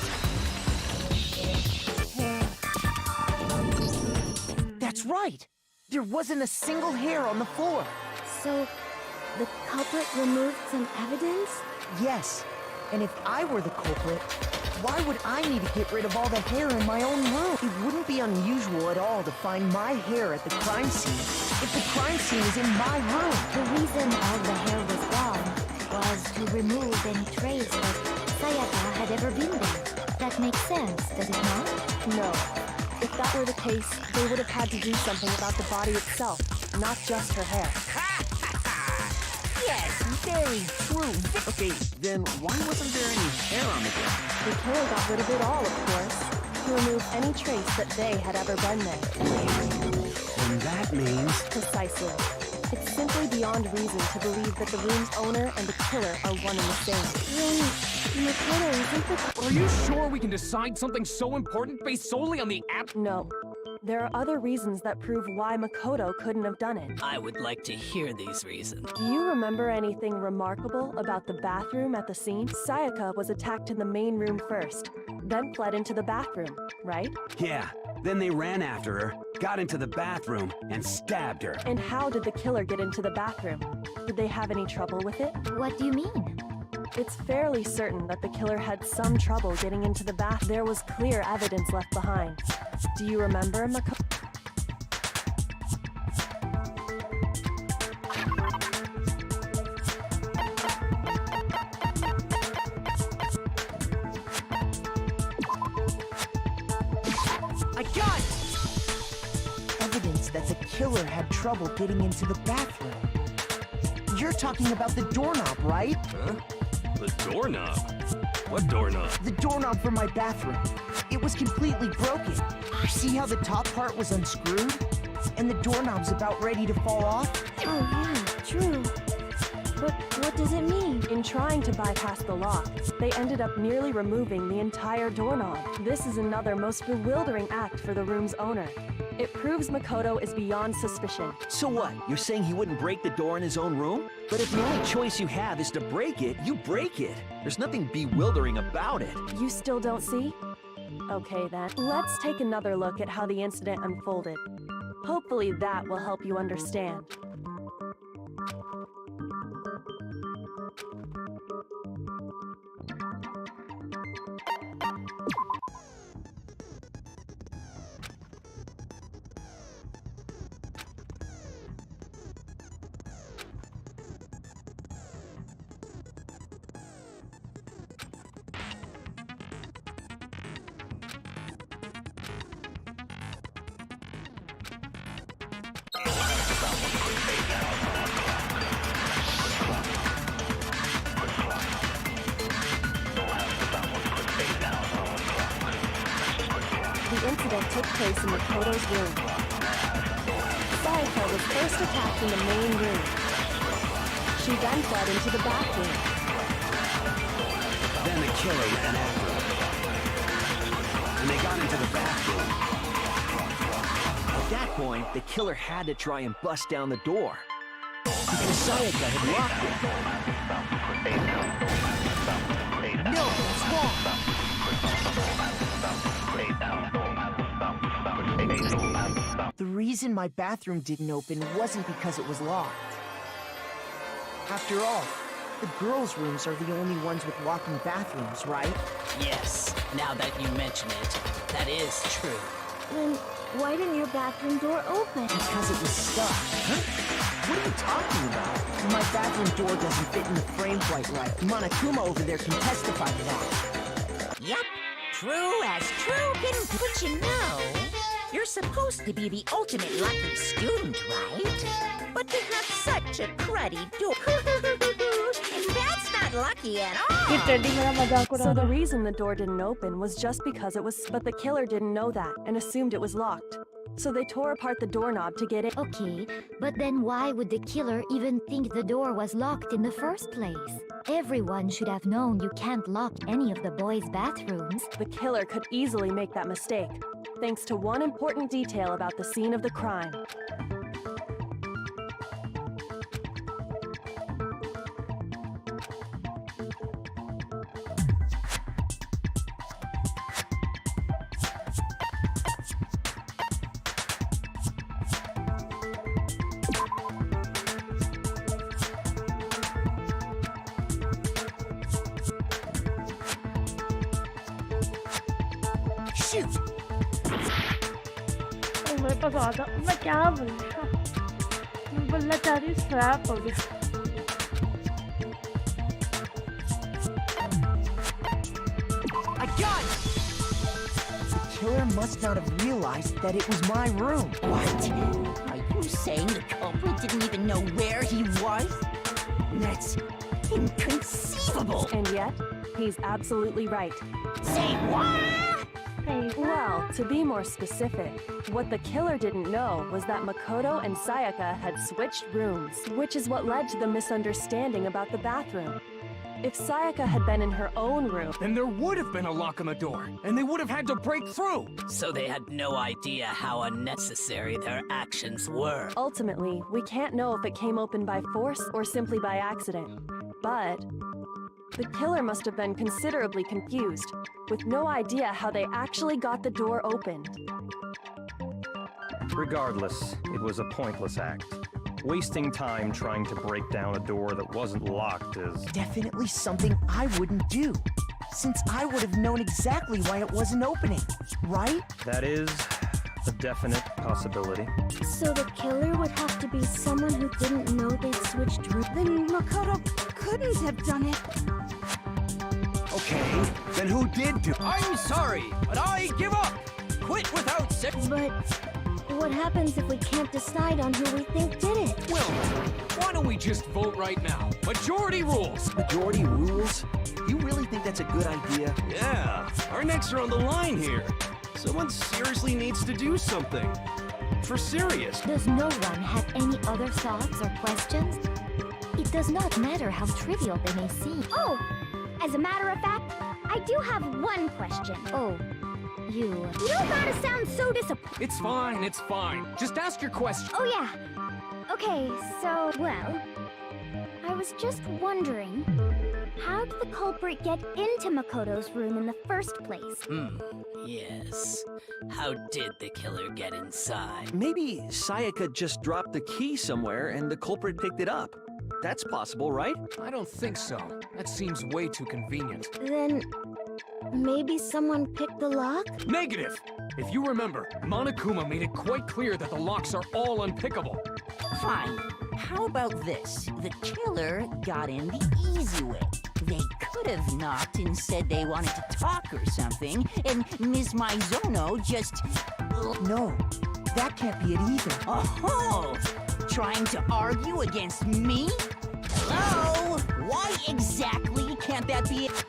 That's right. There wasn't a single hair on the floor. So, the culprit removed some evidence? Yes. And if I were the culprit, why would I need to get rid of all the hair in my own room? It wouldn't be unusual at all to find my hair at the crime scene if the crime scene is in my room. The reason all the hair was gone was to remove any trace that Sayaka had ever been there. That makes sense, does it not? No. If that were the case, they would have had to do something about the body itself, not just her hair. Yes, very true. Okay, then why wasn't there any hair on the ground? The killer got rid of it all, of course, to remove any trace that they had ever been there. And that means... Precisely. It's simply beyond reason to believe that the room's owner and the killer are one and the same. Then, Makoto isn't the... Are you sure we can decide something so important based solely on the app? No. There are other reasons that prove why Makoto couldn't have done it. I would like to hear these reasons. Do you remember anything remarkable about the bathroom at the scene? Sayaka was attacked in the main room first, then fled into the bathroom, right? Yeah, then they ran after her, got into the bathroom, and stabbed her. And how did the killer get into the bathroom? Did they have any trouble with it? What do you mean? It's fairly certain that the killer had some trouble getting into the bath. There was clear evidence left behind. Do you remember, Makoto? I got it! Evidence that the killer had trouble getting into the bathroom. You're talking about the doorknob, right? Huh? The doorknob? What doorknob? The doorknob for my bathroom. It was completely broken. See how the top part was unscrewed? And the doorknob's about ready to fall off? Oh yeah, true. But what does it mean? In trying to bypass the lock, they ended up nearly removing the entire doorknob. This is another most bewildering act for the room's owner. It proves Makoto is beyond suspicion. So what? You're saying he wouldn't break the door in his own room? But if the only choice you have is to break it, you break it. There's nothing bewildering about it. You still don't see? Okay then, let's take another look at how the incident unfolded. Hopefully that will help you understand. incident took place in Makoto's room. Sayaka was first attacked in the main room. She then fled into the bathroom. Then the killer ran after her. And they got into the bathroom. At that point, the killer had to try and bust down the door. Because Sayaka had locked it. No, it's wrong. The reason my bathroom didn't open wasn't because it was locked. After all, the girls' rooms are the only ones with walking bathrooms, right? Yes, now that you mention it, that is true. Then why didn't your bathroom door open? Because it was stuck. Huh? What are you talking about? My bathroom door doesn't fit in the frame quite right. Monokuma over there can testify to that. Yup, true as true can. But you know, you're supposed to be the ultimate lucky student, right? But to have such a cruddy door, that's not lucky at ये all. Trading मेरा मजाक उड़ा So the रहा है। reason the door didn't open was just because it was, but the killer didn't know that and assumed it was locked. So they tore apart the doorknob to get in. Okay, but then why would the killer even think the door was locked in the first place? Everyone should have known you can't lock any of the boys' bathrooms. The killer could easily make that mistake, thanks to one important detail about the scene of the crime. Shoot! तो मेरे पास आधा मैं क्या बोलूँ मैं बोलना चाह रही स्क्रैप हो गया I got it! The killer must not have realized that it was my room. What? Are you saying the culprit didn't even know where he was? That's inconceivable. And yet, he's absolutely right. Say what? Well, to be more specific, what the killer didn't know was that Makoto and Sayaka had switched rooms, which is what led to the misunderstanding about the bathroom. If Sayaka had been in her own room, Then there would have been a lock on the door, and they would have had to break through. So they had no idea how unnecessary their actions were. ultimately, we can't know if it came open by force or simply by accident. But the killer must have been considerably confused, with no idea how they actually got the door opened. Regardless, it was a pointless act. Wasting time trying to break down a door that wasn't locked is... Definitely something I wouldn't do, since I would have known exactly why it wasn't opening, right? That is a definite possibility. So the killer would have to be someone who didn't know they'd switched rooms. Then Makoto couldn't have done it. Okay, then who did do it? I'm sorry, but I give up. Quit without But what happens if we can't decide on who we think did it? Well, why don't we just vote right now? Majority rules. Majority rules? You really think that's a good idea? Yeah, our necks are on the line here. Someone seriously needs to do something. For serious. Does no one have any other thoughts or questions? It does not matter how trivial they may seem. Oh, as a matter of fact, I do have one question. Oh, you... You don't gotta sound so disappointed. It's fine, it's fine. Just ask your question. Oh yeah. Okay, so, well, I was just wondering, how did the culprit get into Makoto's room in the first place? Yes. How did the killer get inside? Maybe Sayaka just dropped the key somewhere and the culprit picked it up. That's possible, right? I don't think so. That seems way too convenient. Then... maybe someone picked the lock? Negative! If you remember, Monokuma made it quite clear that the locks are all unpickable. Fine. How about this? The killer got in the easy way. They could have knocked and said they wanted to talk or something, and Ms. Maizono just... No, that can't be it either. Oh, trying to argue against me? Hello? Why exactly can't that be it?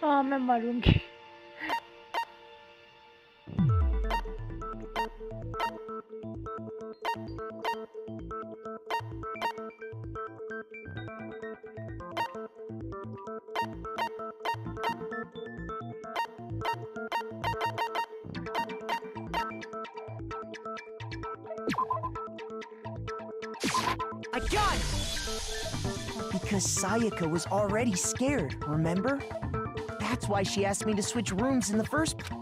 हाँ मैं मारूंगी. I got it! Because Sayaka was already scared, remember? That's why she asked me to switch rooms in the first place.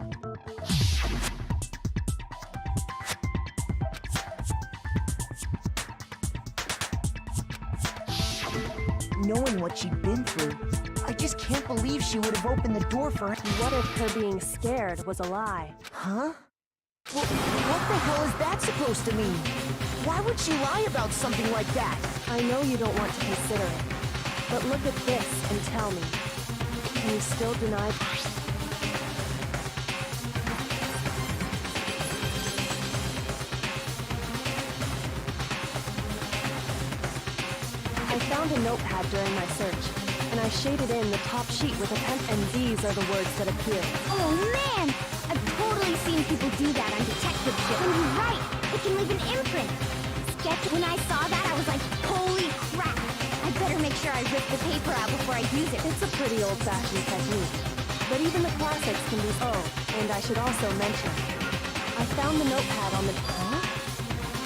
Knowing what she'd been through, I just can't believe she would have opened the door for her. What if her being scared was a lie? Huh? Well, what the hell is that supposed to mean? Why would she lie about something like that? I know you don't want to consider it, but look at this and tell me. Can you still deny? I found a notepad during my search, and I shaded in the top sheet with a pen, and these are the words that appear. Oh man! I've totally seen people do that on detective shit. When you write, it can leave an imprint. Sketch. When I saw that, I was like, holy crap! I better make sure I rip the paper out before I use it. It's a pretty old-fashioned technique, but even the classics can be. Oh, and I should also mention, I found the notepad on the.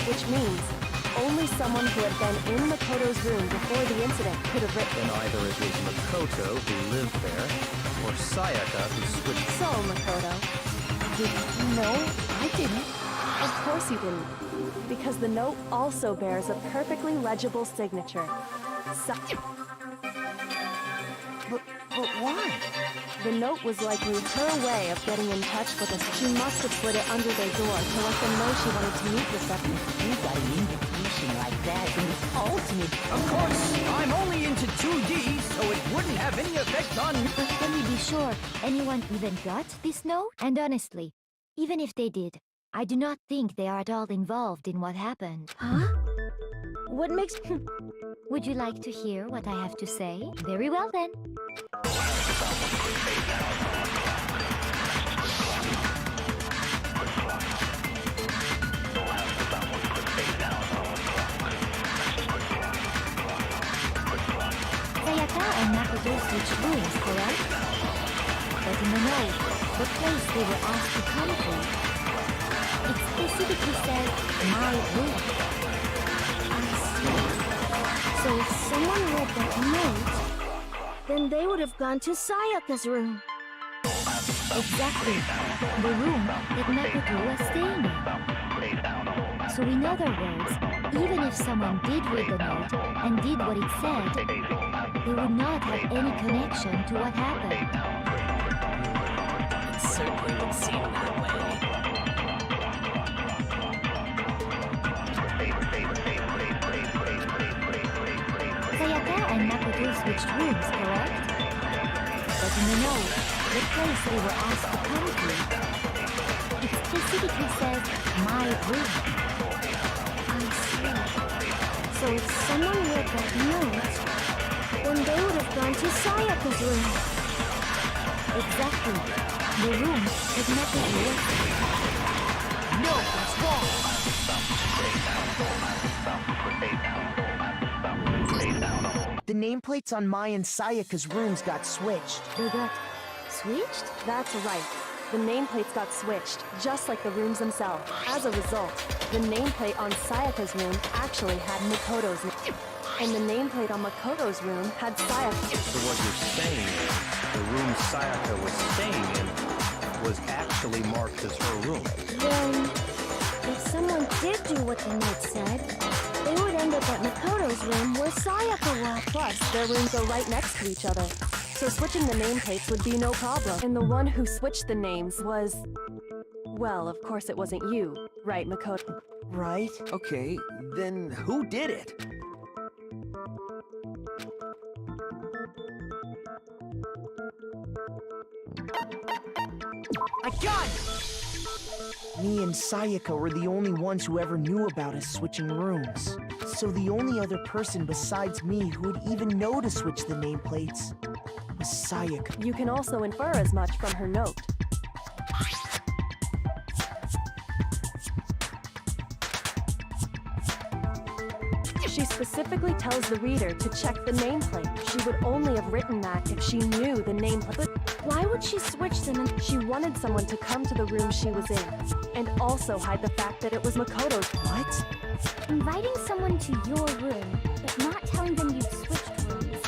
Which means only someone who had been in Makoto's room before the incident could have written. Then either it was Makoto who lived there, or Sayaka who switched. So, Makoto, did you know? I didn't. Of course you didn't, because the note also bears a perfectly legible signature. But why? The note was likely her way of getting in touch with us. She must have slid it under their door to let them know she wanted to meet with them. You got an invitation like that in the ultimate. Of course, I'm only into 2D, so it wouldn't have any effect on... But can we be sure anyone even got this note? And honestly, even if they did, I do not think they are at all involved in what happened. Huh? What makes... Would you like to hear what I have to say? Very well then. Sayaka and Makoto switched rooms, correct? But in the note, the place they were asked to come to, it specifically said, my room. I see. So if someone read that note, then they would have gone to Sayaka's room. Exactly. The room that Makoto was staying in. So in other words, even if someone did read the note and did what it said, they would not have any connection to what happened. It certainly would seem that way. Sayaka and Makoto switched rooms, correct? But in the note, the place they were asked to come to, it specifically says, my room. I see. So if someone read that note, then they would have gone to Sayaka's room. Exactly. The room that Makoto was in. No, that's wrong! The nameplates on Mai and Sayaka's rooms got switched. They got switched? That's right. The nameplates got switched, just like the rooms themselves. As a result, the nameplate on Sayaka's room actually had Makoto's name. And the nameplate on Makoto's room had Sayaka. So what you're saying is, the room Sayaka was staying in was actually marked as her room. Then, if someone did do what the note said, they would end up at Makoto's room where Sayaka was. Plus, their rooms are right next to each other. So switching the nameplates would be no problem. And the one who switched the names was... Well, of course it wasn't you, right, Makoto? Right? Okay, then who did it? I got it! Me and Sayaka were the only ones who ever knew about us switching rooms. So the only other person besides me who would even know to switch the nameplates was Sayaka. You can also infer as much from her note. She specifically tells the reader to check the nameplate. She would only have written that if she knew the nameplate. But Why would she switch them and she wanted someone to come to the room she was in, and also hide the fact that it was Makoto's. What? inviting someone to your room, but not telling them you'd switched rooms?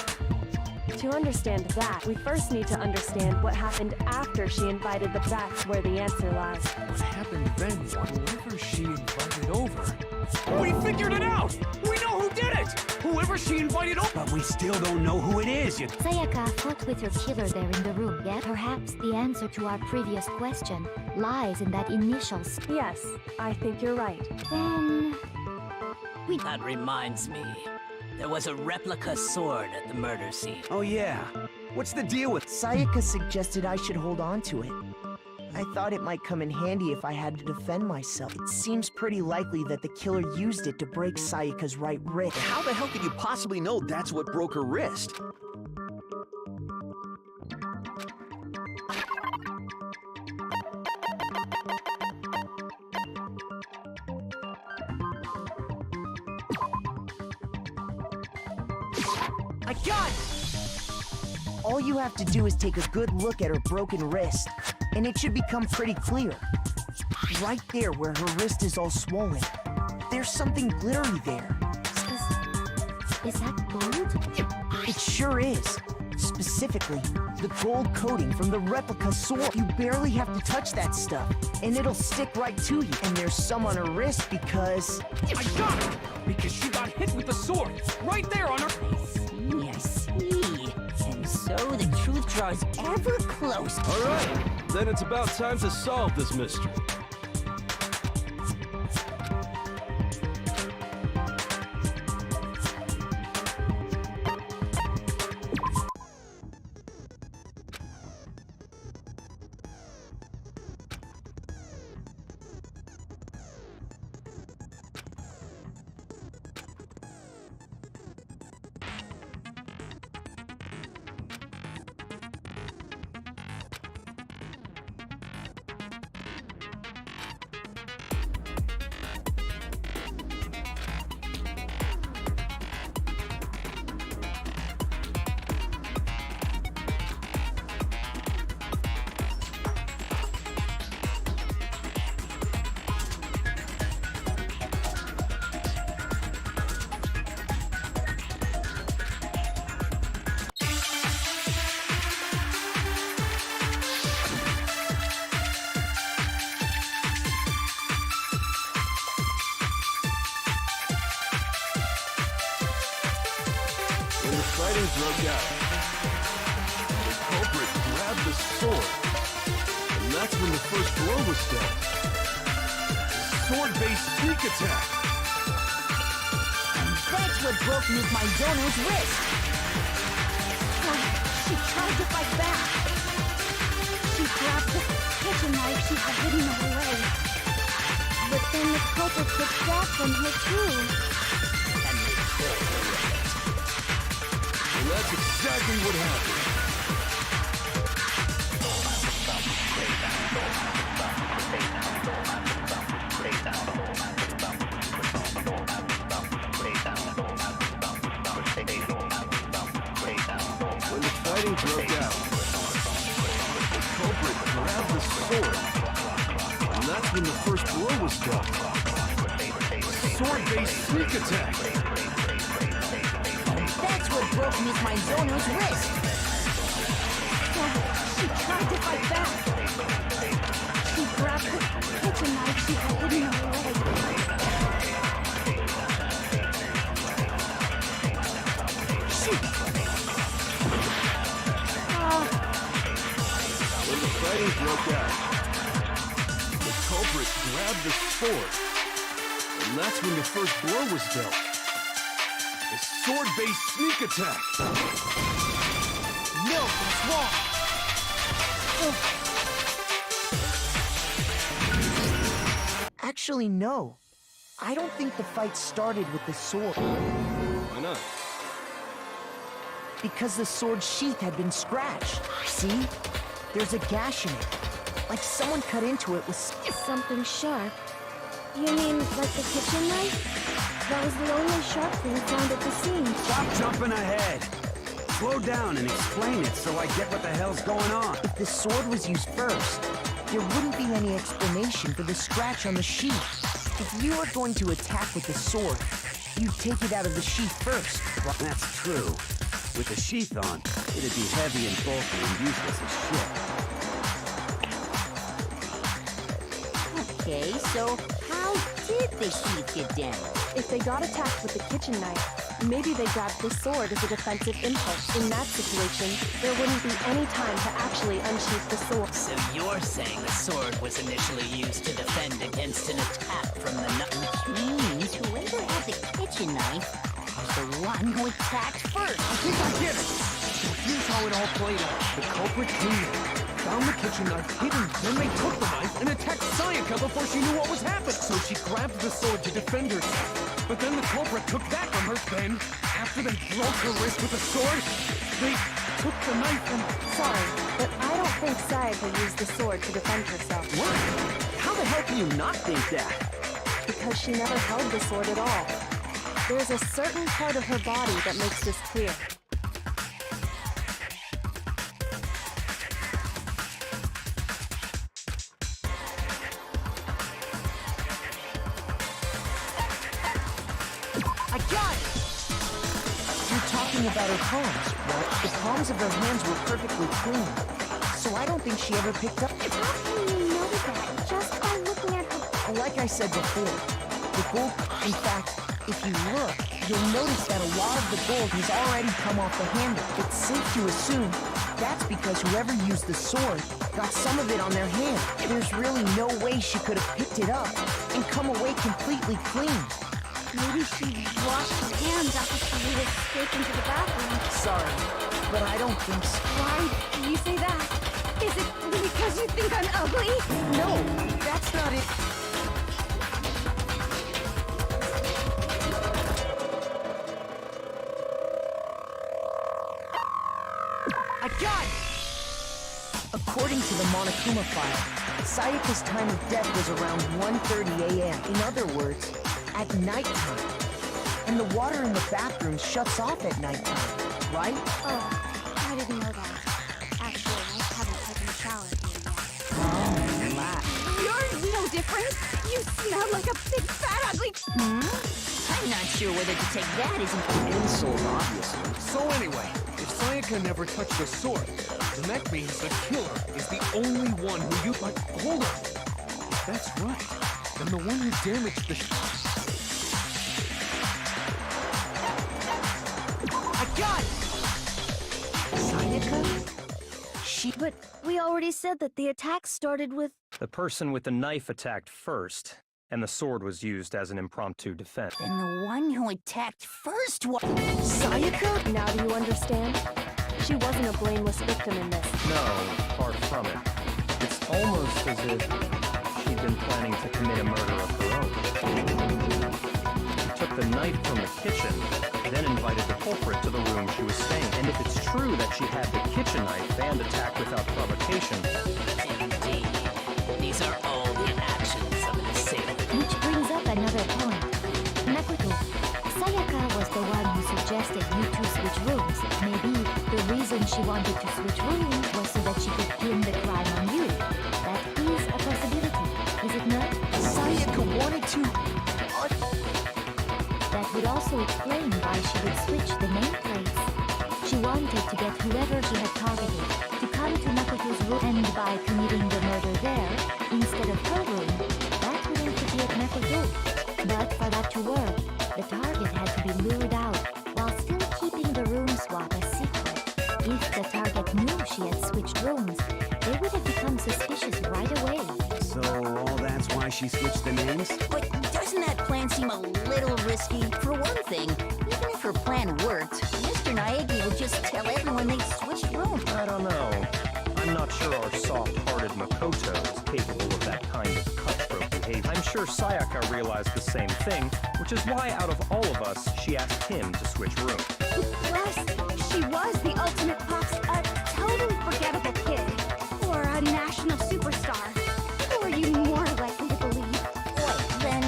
To understand that, we first need to understand what happened after she invited the. That's where the answer lies. What happened then? Whoever she invited over. We figured it out! We know who did it! Whoever she invited over! But we still don't know who it is yet. Sayaka fought with her killer there in the room, yet perhaps the answer to our previous question lies in that initial Yes, I think you're right. Then... That reminds me. There was a replica sword at the murder scene. Oh yeah. What's the deal with... Sayaka suggested I should hold on to it. I thought it might come in handy if I had to defend myself. It seems pretty likely that the killer used it to break Sayaka's right wrist. How the hell could you possibly know that's what broke her wrist? I got it! All you have to do is take a good look at her broken wrist, and it should become pretty clear. Right there where her wrist is all swollen, there's something glittery there. Is that gold? It sure is. Specifically, the gold coating from the replica sword. You barely have to touch that stuff, and it'll stick right to you. And there's some on her wrist because... I got it! Because she got hit with the sword! Right there on her... I see. And so the truth draws ever closer. All right, then it's about time to solve this mystery. When the fighting broke out, the culprit grabbed the sword, and that's when the first blow was dealt. Sword-based sneak attack! And that's what broke Miss Maizono's wrist. She tried to fight back. She grabbed the kitchen knife she had hidden away. But then the culprit took that from her too. And that's exactly what happened. When the fighting broke out, the culprit grabbed the sword, and that's when the first blow was dealt. Sword-based sneak attack! That's what broke Miss Maizono's wrist. She tried to fight back. She grabbed the kitchen knife she had hidden away. When the fighting broke out, the culprit grabbed the sword, and that's when the first blow was dealt. A sword-based sneak attack! No, that's wrong! Actually, no. I don't think the fight started with the sword. Why not? Because the sword's sheath had been scratched. See? There's a gash in it. Like someone cut into it with something sharp. You mean like the kitchen knife? That was the only sharp thing found at the scene. Stop jumping ahead. Slow down and explain it so I get what the hell's going on. If the sword was used first, there wouldn't be any explanation for the scratch on the sheath. If you were going to attack with the sword, you'd take it out of the sheath first. Well, that's true. With the sheath on, it'd be heavy and bulky and useless as shit. Okay, so how did the sheath get damaged? If they got attacked with the kitchen knife, maybe they grabbed the sword as a defensive impulse. In that situation, there wouldn't be any time to actually unsheath the sword. So you're saying the sword was initially used to defend against an attack from the Which means whoever had the kitchen knife was the one who attacked first. I think I get it. So here's how it all played out. The culprit came in, found the kitchen knife hidden, then they took the knife and attacked Sayaka before she knew what was happening. So she grabbed the sword to defend herself. But then the culprit took that from her. Then, after they broke her wrist with the sword, they took the knife and... Sorry, but I don't think Sayaka used the sword to defend herself. What? How the hell can you not think that? Because she never held the sword at all. There's a certain part of her body that makes this clear. I got it! You're talking about her palms, right? The palms of her hands were perfectly clean. So I don't think she ever picked up... How can you know that just by looking at her? Like I said before, the gold... In fact, if you look, you'll notice that a lot of the gold has already come off the handle. It's safe to assume that's because whoever used the sword got some of it on their hand. There's really no way she could have picked it up and come away completely clean. Maybe she washed her hands after she ate a steak into the bathroom. Sorry, but I don't think so. Why do you say that? Is it because you think I'm ugly? No, that's not it. I got it! According to the Monokuma file, Sayaka's time of death was around 1:30 a.m. In other words, at nighttime. And the water in the bathroom shuts off at nighttime, right? Oh, I didn't know that. Actually, I haven't taken a shower here yet. Oh, relax. You're no different. You smell like a big fat ugly... I'm not sure whether to take that as an Insult, obviously. So anyway, if Sayaka never touched the sword, then that means the killer is the only one who you... But hold on. If that's right, then the one who damaged the... I got it! Sayaka? But we already said that the attack started with... The person with the knife attacked first, and the sword was used as an impromptu defense. And the one who attacked first was... Sayaka? Now do you understand? She wasn't a blameless victim in this. No, far from it. It's almost as if she'd been planning to commit a murder of her own. She took the knife from the kitchen, then invited the culprit to the room she was staying. And if it's true that she had the kitchen knife and attacked without provocation... Indeed. These are all the actions of an assailant. Which brings up another point. Makoto, Sayaka was the one who suggested you two switch rooms. Maybe the reason she wanted to switch rooms was so that she could pin the crime on you. That is a possibility, is it not? Sayaka wanted to... That would also explain why she would switch the nameplates. She wanted to get whoever she had targeted to come to Makoto's room, and by committing the murder there, instead of her room, that would implicate Makoto. But for that to work, the target had to be lured out, while still keeping the room swap a secret. If the target knew she had switched rooms, they would have become suspicious right away. So all that's why she switched the names? But doesn't that plan seem a little risky? For one thing, even if her plan worked, Mr. Naegi would just tell everyone they switched rooms. I don't know. I'm not sure our soft-hearted Makoto is capable of that kind of cutthroat behavior. I'm sure Sayaka realized the same thing, which is why out of all of us, she asked him to switch rooms. Plus, she was the ultimate pop's a totally forgettable kid. Or a national superstar. Who are you more likely to believe? Wait, then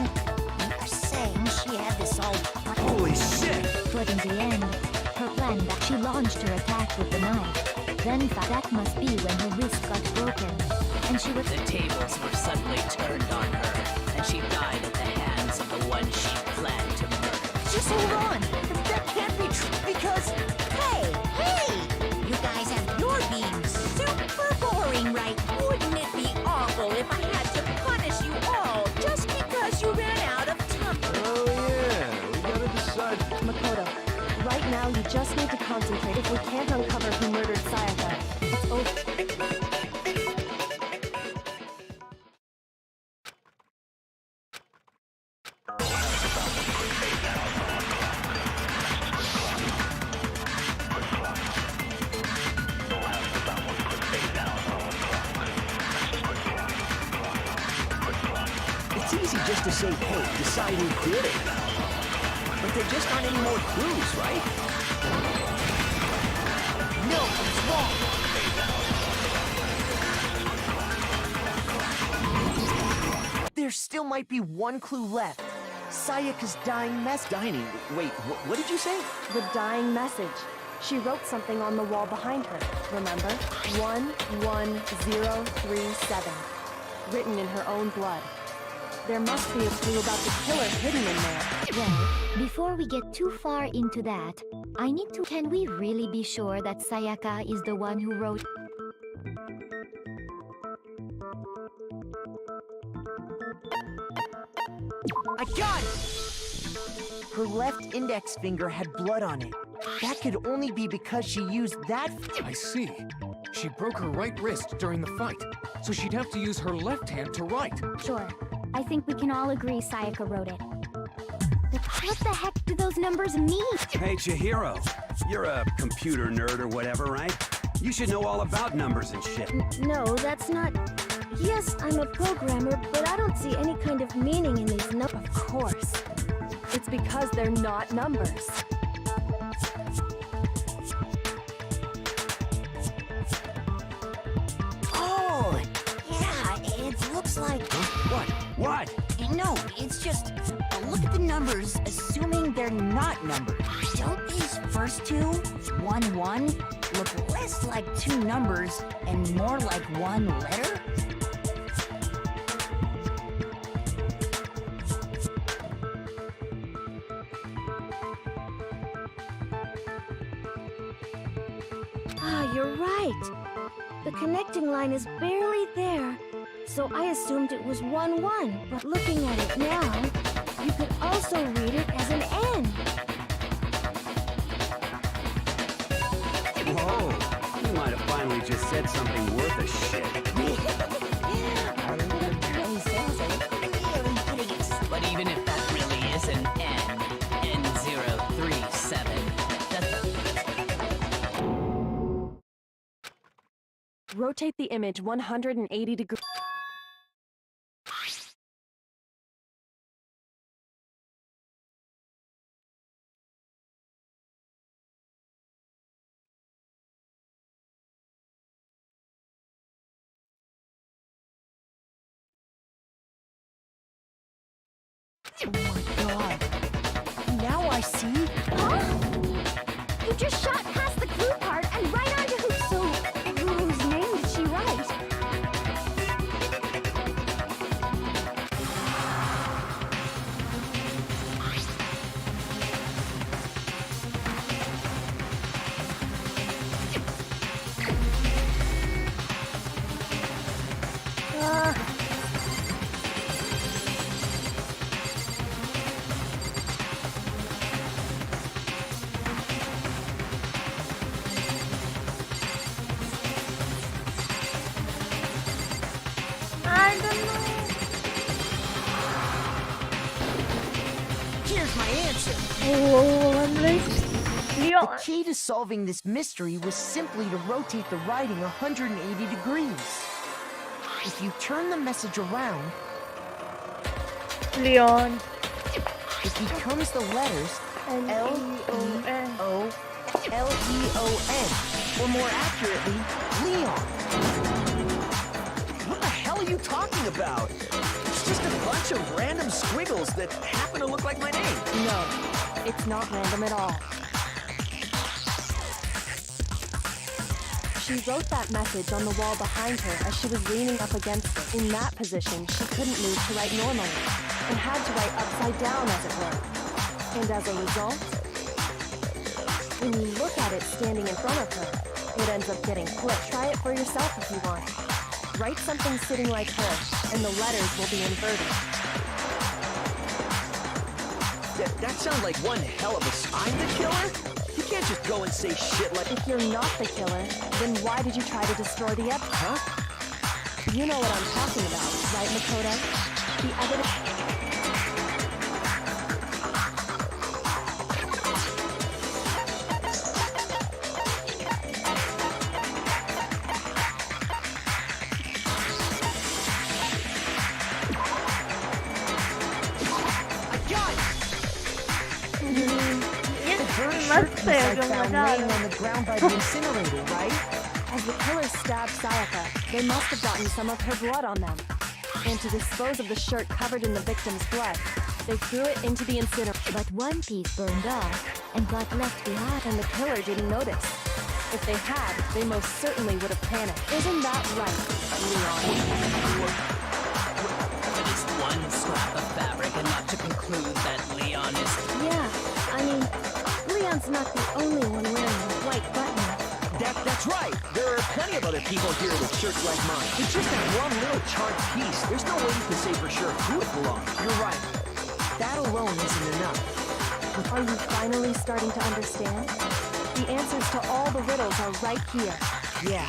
you're saying she had this all... Holy shit! But in the end, her plan that she launched her attack with the knife. Then that must be when her wrist got broken. And she was... The tables were suddenly turned on her, and she died at the hands of the one she planned to murder. Just hold on. That can't be true because... Hey! You guys have your being super boring, right? Wouldn't it be awful if I had to punish you all just because you ran out of time? Oh yeah, we gotta decide. Makoto, right now you just need to concentrate. If we can't uncover who murdered Sayaka, it's over. It's easy just to say, hey, decide who did it. But there just aren't any more clues, right? No, it's wrong. There still might be one clue left. Sayaka's dying mess. Dining. Wait, what did you say? The dying message. She wrote something on the wall behind her, remember? 11037. Written in her own blood. There must be a clue about the killer hidden in there. Well, before we get too far into that, I need to... Can we really be sure that Sayaka is the one who wrote... I got it! Her left index finger had blood on it. That could only be because she used that... I see. She broke her right wrist during the fight, so she'd have to use her left hand to write. Sure. I think we can all agree Sayaka wrote it. But what the heck do those numbers mean? Hey, Chihiro. You're a computer nerd or whatever, right? You should know all about numbers and shit. No, that's not... Yes, I'm a programmer, but I don't see any kind of meaning in these numbers. Of course. It's because they're not numbers. Oh, yeah, it looks like... What? What? No, it's just... look at the numbers, assuming they're not numbers. Don't these first two, 1, 1, look less like two numbers and more like one letter? Ah, you're right. The connecting line is barely there. So I assumed it was 1, 1. But looking at it now, you could also read it as an N. Whoa. You might have finally just said something worth a shit. But even if that really is an N, N037, Rotate the image 180 degrees. Oh my god. Now I see. Huh? You just shot past the clue part and right onto who. So, whose name did she write? I don't know. Here's my answer. Oh, I'm like... The key to solving this mystery was simply to rotate the writing 180 degrees. If you turn the message around, Leon. It becomes the letters L-E-O-N. L-E-O-N. Or more accurately, Leon. What the hell are you talking about? It's just a bunch of random squiggles that happen to look like my name. No, it's not random at all. She wrote that message on the wall behind her as she was leaning up against it. In that position, she couldn't move to write normally, and had to write upside down, as it were. And as a result, when you look at it standing in front of her, it ends up getting flipped. Try it for yourself if you want. Write something sitting like her, and the letters will be inverted. That sounds like one hell of a... I'm the killer? You can't just go and say shit like... If you're not the killer, then why did you try to destroy the evidence? Huh? You know what I'm talking about, right, Makoto? The evidence... I found laying on the ground by the incinerator, right? As the killer stabbed Sayaka, they must have gotten some of her blood on them. And to dispose of the shirt covered in the victim's blood, they threw it into the incinerator. But one piece burned off and got left behind. And the killer didn't notice. If they had, they most certainly would have panicked. Isn't that right, Leon? But it's one scrap of fabric enough to conclude that Leon is... Yeah, I mean, Leon's not the only one wearing a white button. That's right. There are plenty of other people here with shirts like mine. It's just that one little charred piece. There's no way you can say for sure who it belongs. You're right. That alone isn't enough. Are you finally starting to understand? The answers to all the riddles are right here. Yeah.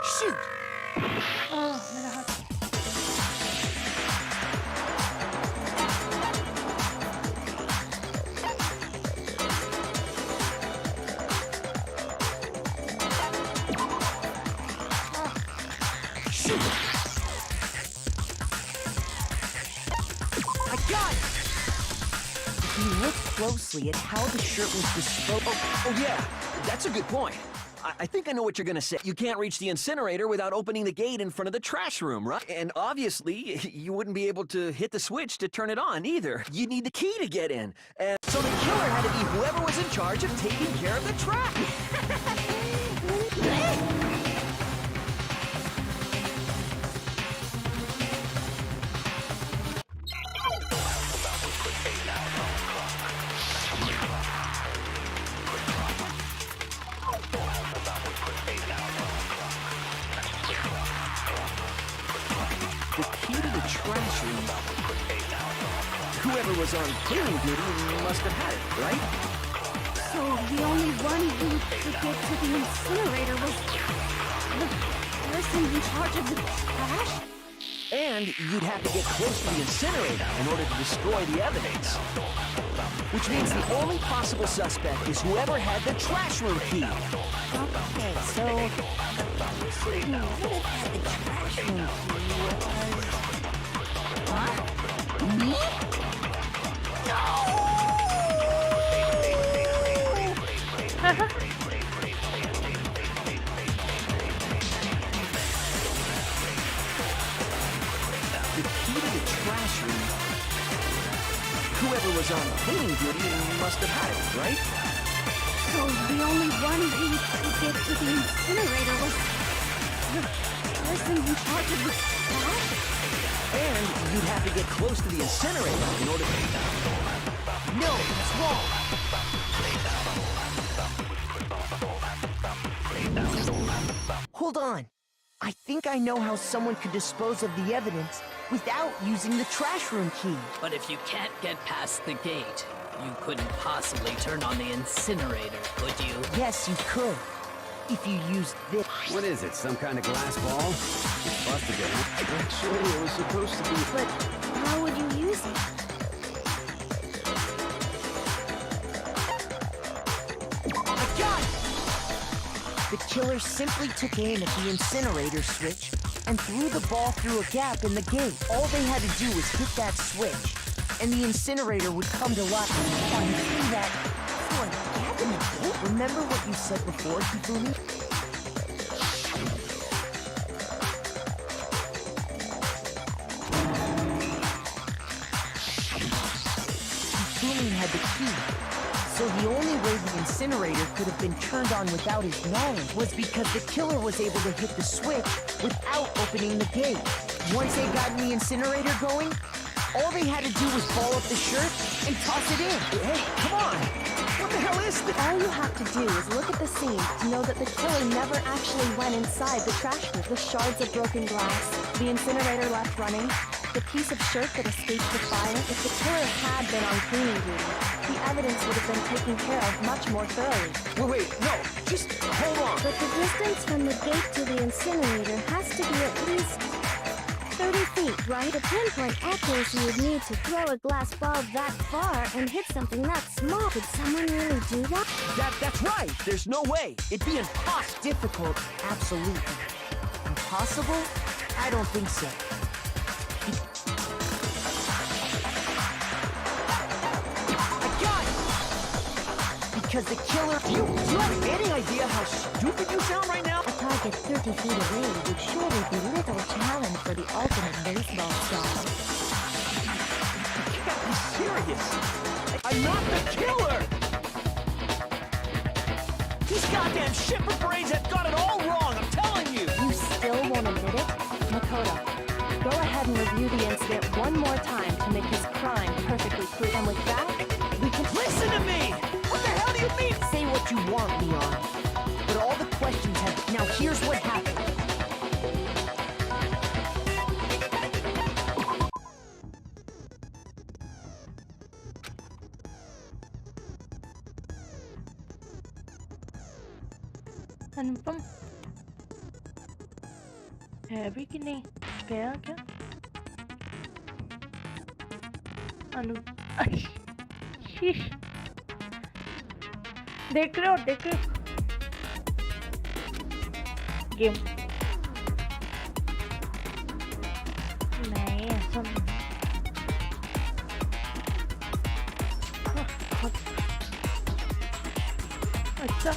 Shoot! Oh, मेरा हाथ. Shoot! I got it! If you look closely at how the shirt was disposed... Oh yeah, that's a good point. I think I know what you're gonna say. You can't reach the incinerator without opening the gate in front of the trash room, right? And obviously, you wouldn't be able to hit the switch to turn it on either. You need the key to get in. And so the killer had to be whoever was in charge of taking care of the trash. The key to the trash room. Whoever was on cleaning duty must have had it, right? So the only one who could get to the incinerator was the person in charge of the trash? And you'd have to get close to the incinerator in order to destroy the evidence. Which means the only possible suspect is whoever had the trash room key. Okay, so... who would have had the trash room key was... Huh? Me? The key to the trash room. Whoever was on cleaning duty must have had it, right? So the only one who could get to the incinerator was the person in charge of the trash? And you'd have to get close to the incinerator in order to... No, that's wrong. Hold on. I think I know how someone could dispose of the evidence without using the trash room key. But if you can't get past the gate, you couldn't possibly turn on the incinerator, could you? Yes, you could. if you used this. What is it, some kind of glass ball? It's busted it, huh? Actually, it was supposed to be... But how would you use it? I got it! The killer simply took aim at the incinerator switch and threw the ball through a gap in the gate. All they had to do was hit that switch, and the incinerator would come to life. And through that, through a gap in the gate? Remember what you said before, Hifumi? Hifumi had the key. So the only way the incinerator could have been turned on without his knowledge was because the killer was able to hit the switch without opening the gate. Once they got the incinerator going, all they had to do was ball up the shirt and toss it in. Hey, come on! What the hell is this? All you have to do is look at the scene to know that the killer never actually went inside the trash room. The shards of broken glass, the incinerator left running, the piece of shirt that escaped the fire. If the killer had been on cleaning duty, the evidence would have been taken care of much more thoroughly. Wait, no, just hold on. But the distance from the gate to the incinerator has to be at least 30 feet, right? The pinpoint accuracy you'd need to throw a glass ball that far and hit something that small. Could someone really do that? That's right. There's no way. It'd be impossible. Difficult, absolutely. Impossible? I don't think so. I got it! Because the killer... Do you have any idea how stupid you sound right now? A target 30 feet away would surely be little challenge for the ultimate baseball star. You can't be serious. I'm not the killer! These goddamn shipper brains have got it all wrong, I'm telling you! You still won't admit it? Makoto, go ahead and review the incident one more time to make his crime perfectly clear. And with that, we can... Listen to me! What the hell do you mean? Say what you want, Leon. But all the questions have... Now here's what happened. अनुपम है भी कि नहीं गया क्या अनु शीश देख रहे हो गेम नहीं ऐसा नहीं अच्छा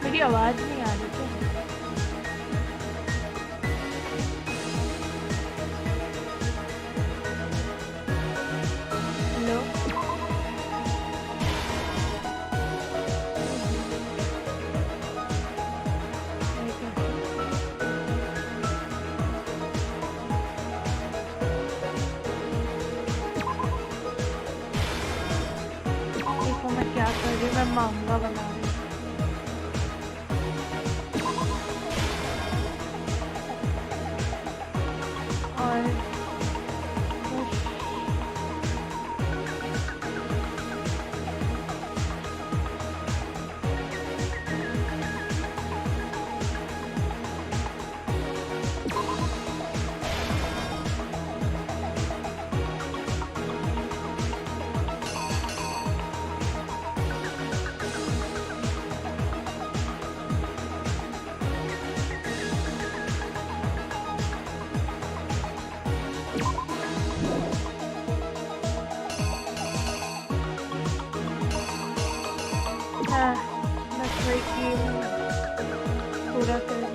मेरी आवाज नहीं आ रही क्या हेलो रही, मैं मांगा बना रही हूँ। और मैं ट्राई की पूरा कर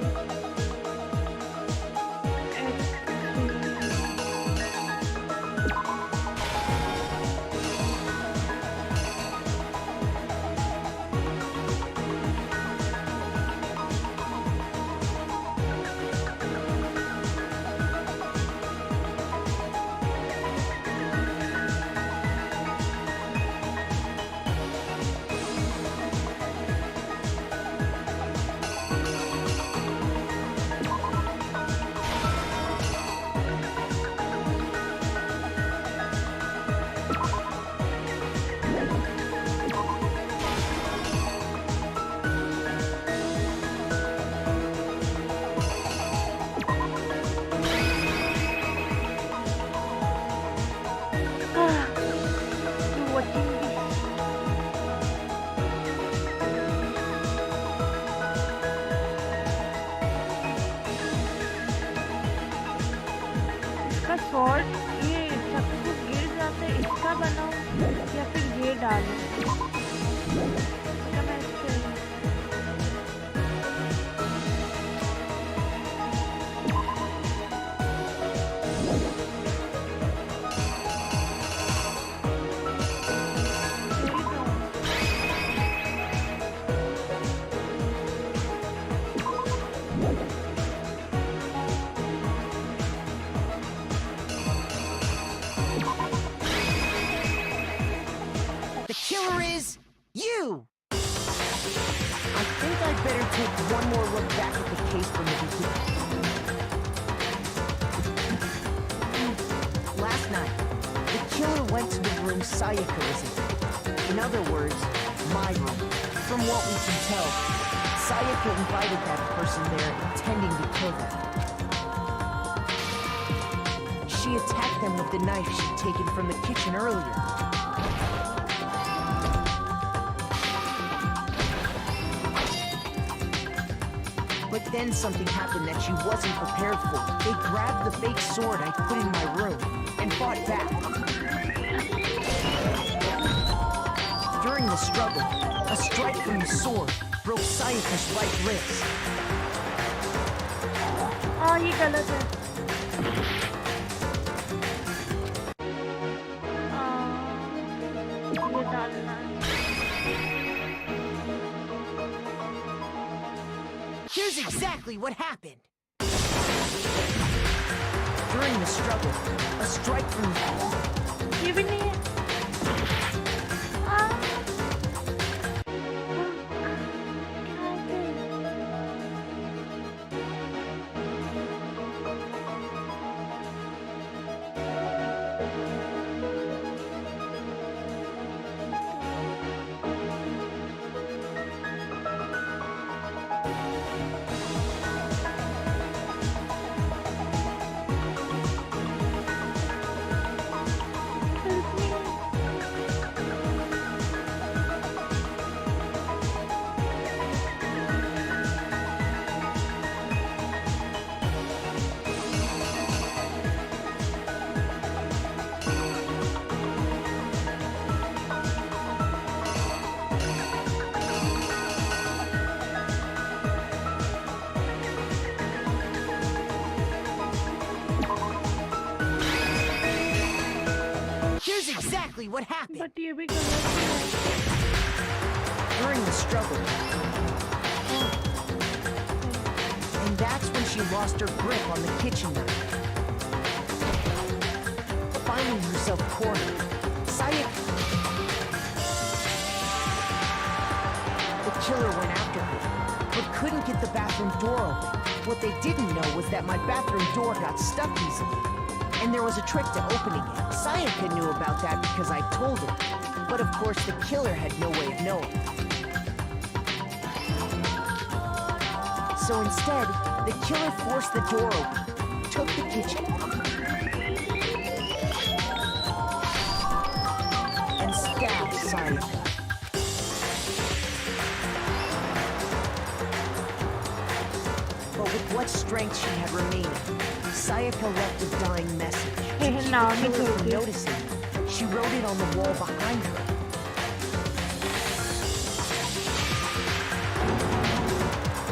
शॉर्ट ये सब कुछ गिर जाते हैं, इसका बनाऊं या फिर ये डालूं? मैं इससे The killer is you! I think I'd better take one more look back at the case from the beginning. Last night, the killer went to the room Sayaka was in. In other words, my room. From what we can tell, Sayaka invited that person there intending to kill them. She attacked them with the knife she'd taken from the kitchen earlier. But then something happened that she wasn't prepared for. They grabbed the fake sword I put in my room and fought back. During the struggle, a strike from the sword broke Sayaka's right wrist. हाँ ये गलत है। ये डालना है। Here's exactly what happened. During the struggle, a strike from the... ये भी नहीं है। Here's exactly what happened. But ये भी गलत है। During the struggle. And that's when she lost her grip on the kitchen knife. Finding herself cornered, Sayaka... killer went after her, but couldn't get the bathroom door open. What they didn't know was that my bathroom door got stuck easily, and there was a trick to opening it. Sayaka knew about that because I told her, but of course the killer had no way of knowing. So instead, the killer forced the door open, took the kitchen, and stabbed Sayaka. But with what strength she had remaining, Sayaka left a dying message. To keep the killer from noticing, she wrote it on the wall behind her.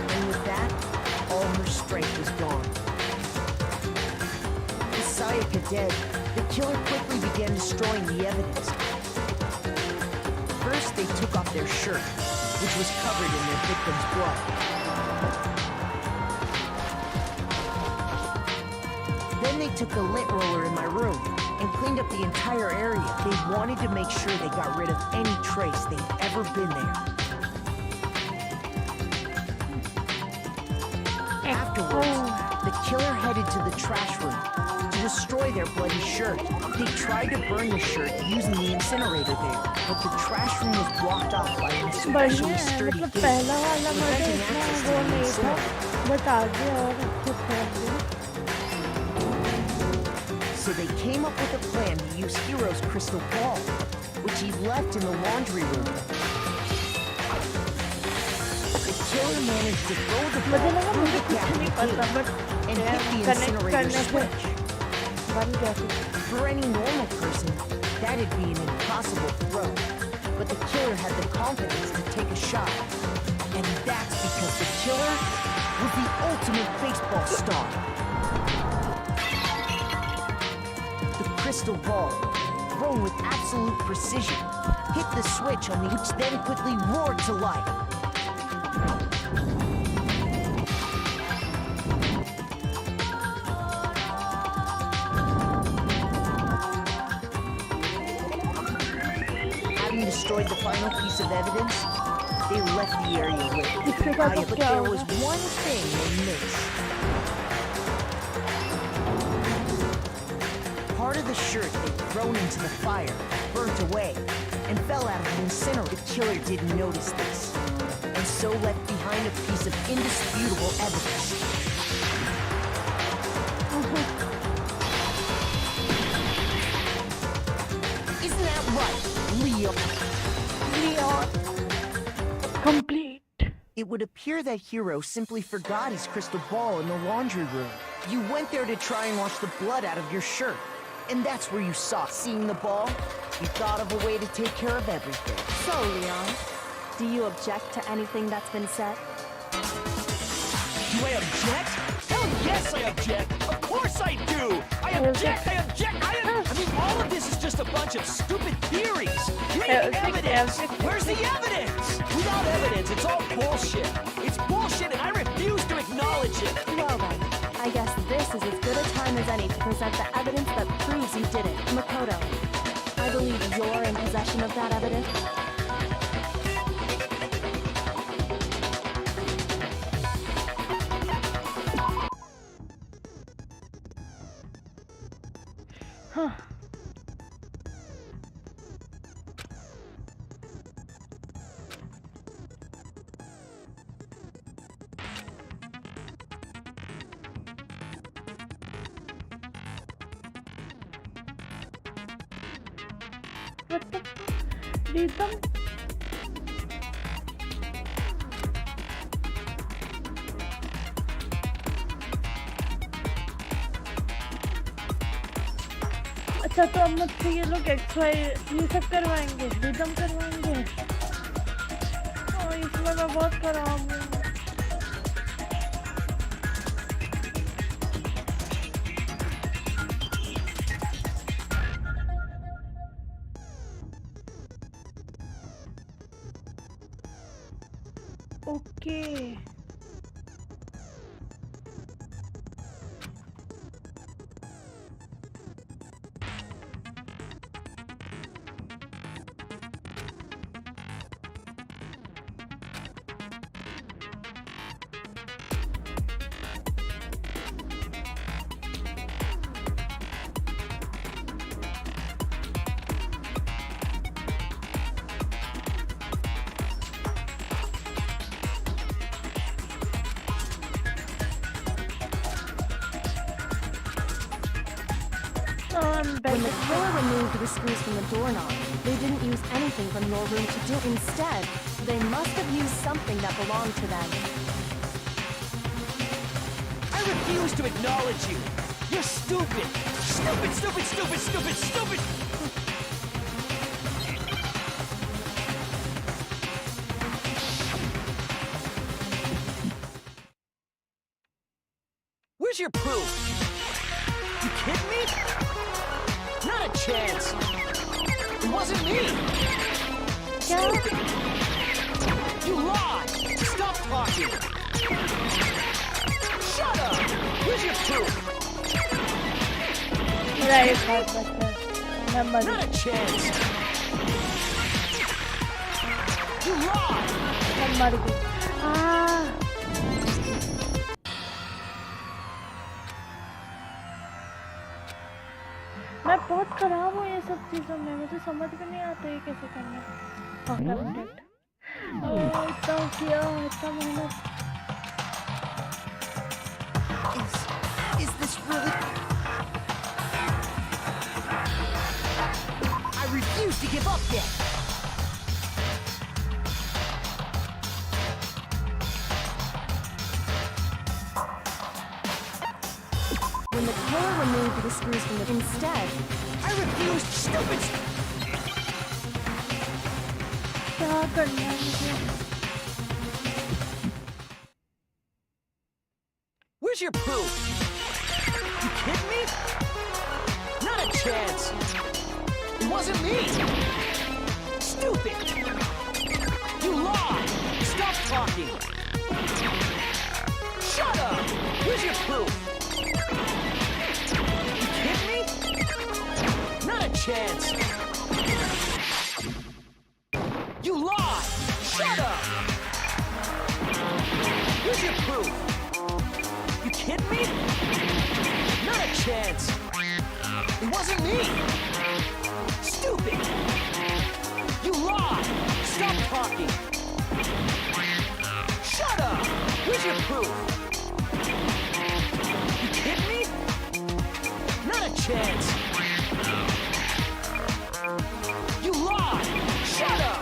And with that, all her strength was gone. With Sayaka dead, the killer quickly began destroying the evidence. First, they took off their shirt, which was covered in their victim's blood. Then they took a lint roller in my room and cleaned up the entire area. They wanted to make sure they got rid of any trace they'd ever been there. Afterwards, the killer headed to the trash room to destroy their bloody shirt. They tried to burn the shirt using the incinerator there, but the trash room was blocked off by an especially sturdy gate, preventing access to the incinerator. So they came up with a plan to use Hero's crystal ball, which he'd left in the laundry room. The killer managed to throw the ball through the gap in the gate and hit the incinerator switch. For any normal person, that'd be an impossible throw. But the killer had the confidence to take a shot. And that's because the killer was the ultimate baseball star. Crystal ball, thrown with absolute precision, hit the switch on the which then quickly roared to life. Having destroyed the final piece of evidence, they left the area lit. But there was one thing they missed. Part of the shirt they'd thrown into the fire burnt away and fell out of the incinerator. The killer didn't notice this, and so left behind a piece of indisputable evidence. Isn't that right, Leo? Complete. It would appear that Hero simply forgot his crystal ball in the laundry room. You went there to try and wash the blood out of your shirt. And that's where you saw seeing the ball. You thought of a way to take care of everything. So, Leon, do you object to anything that's been said? Do I object? Hell yes, I object! Of course I do! I object! I mean, all of this is just a bunch of stupid theories! You need evidence! Where's the evidence? Without evidence, it's all bullshit! It's bullshit and I refuse to acknowledge it! Well then, I guess this is as good a time as any to present the evidence that proves you did it. Makoto, I believe you're in possession of that evidence. Huh. What the? Read them? अच्छा तो अब मुझसे ये लोग XY ये सब करवाएंगे, rhythm करवाएंगे। इसमें मैं बहुत खराब हूँ। Okay. on bed. When the killer removed the screws from the doorknob, they didn't use anything from your room to do it. Instead, they must have used something that belonged to them. I refuse to acknowledge you. You're stupid. Stupid, stupid, stupid, stupid, stupid. Where's your proof? You kidding me? Not a chance. It wasn't me. Stupid. You lied. Stop talking. Shut up. Where's your proof? Right, number. Not a chance. You lied. Number. Ah. मैं बहुत खराब हूँ ये सब चीजों में मुझे समझ में नहीं आता ये कैसे करना है इतना किया इतना मेहनत Is this really? I refuse to give up yet. When the killer removed the screws from the... Instead, I refused, stupid. क्या करना है मुझे Where's your proof? You kidding me? Not a chance. It wasn't me. Stupid. You lied. Stop talking. Shut up. Where's your proof? You kidding me? Not a chance. You lied. Shut up. Where's your proof? You kidding me? Not a chance. It wasn't me. Stupid. You lied. Stop talking. Shut up. Where's your proof? You kidding me? Not a chance. You lied. Shut up.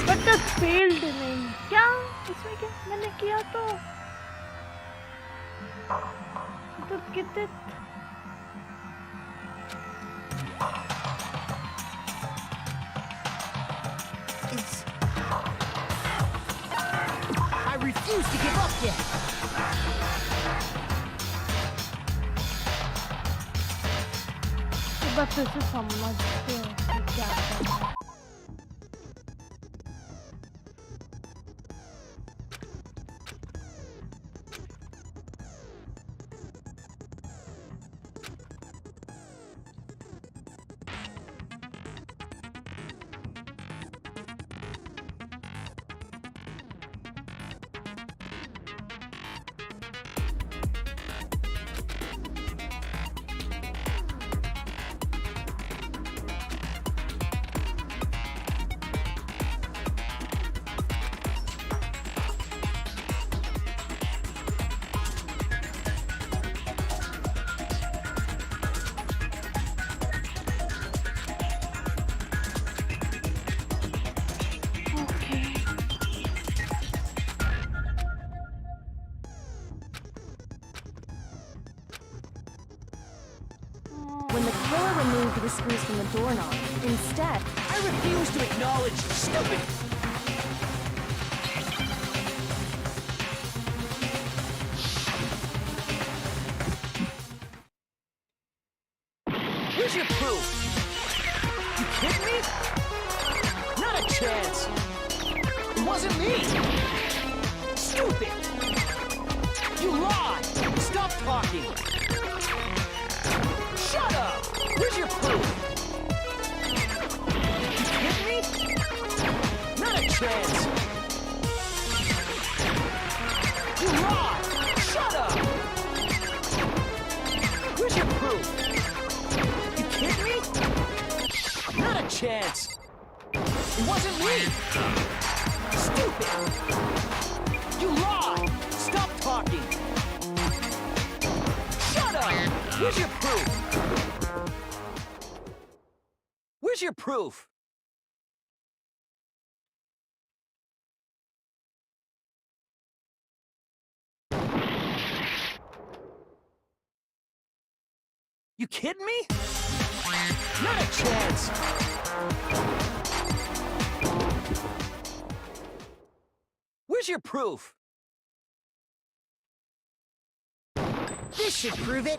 But the failed नहीं क्या इसमें क्या मैंने किया तो कितने I refuse to give up yet. बस इसे समझते हैं कि क्या करना है when the killer removed the screws from the doorknob, instead, I refuse to acknowledge. Stupid. Where's your proof? You kidding me? Not a chance. It wasn't me. Stupid. You lied. Stop talking. Shut up. Where's your proof? You kidding me? Not a chance. You lied. Shut up. Where's your proof? You kidding me? Not a chance. It wasn't me. Stupid. You lied. Stop talking. Where's your proof? Where's your proof? You kidding me? Not a chance! Where's your proof? This should prove it.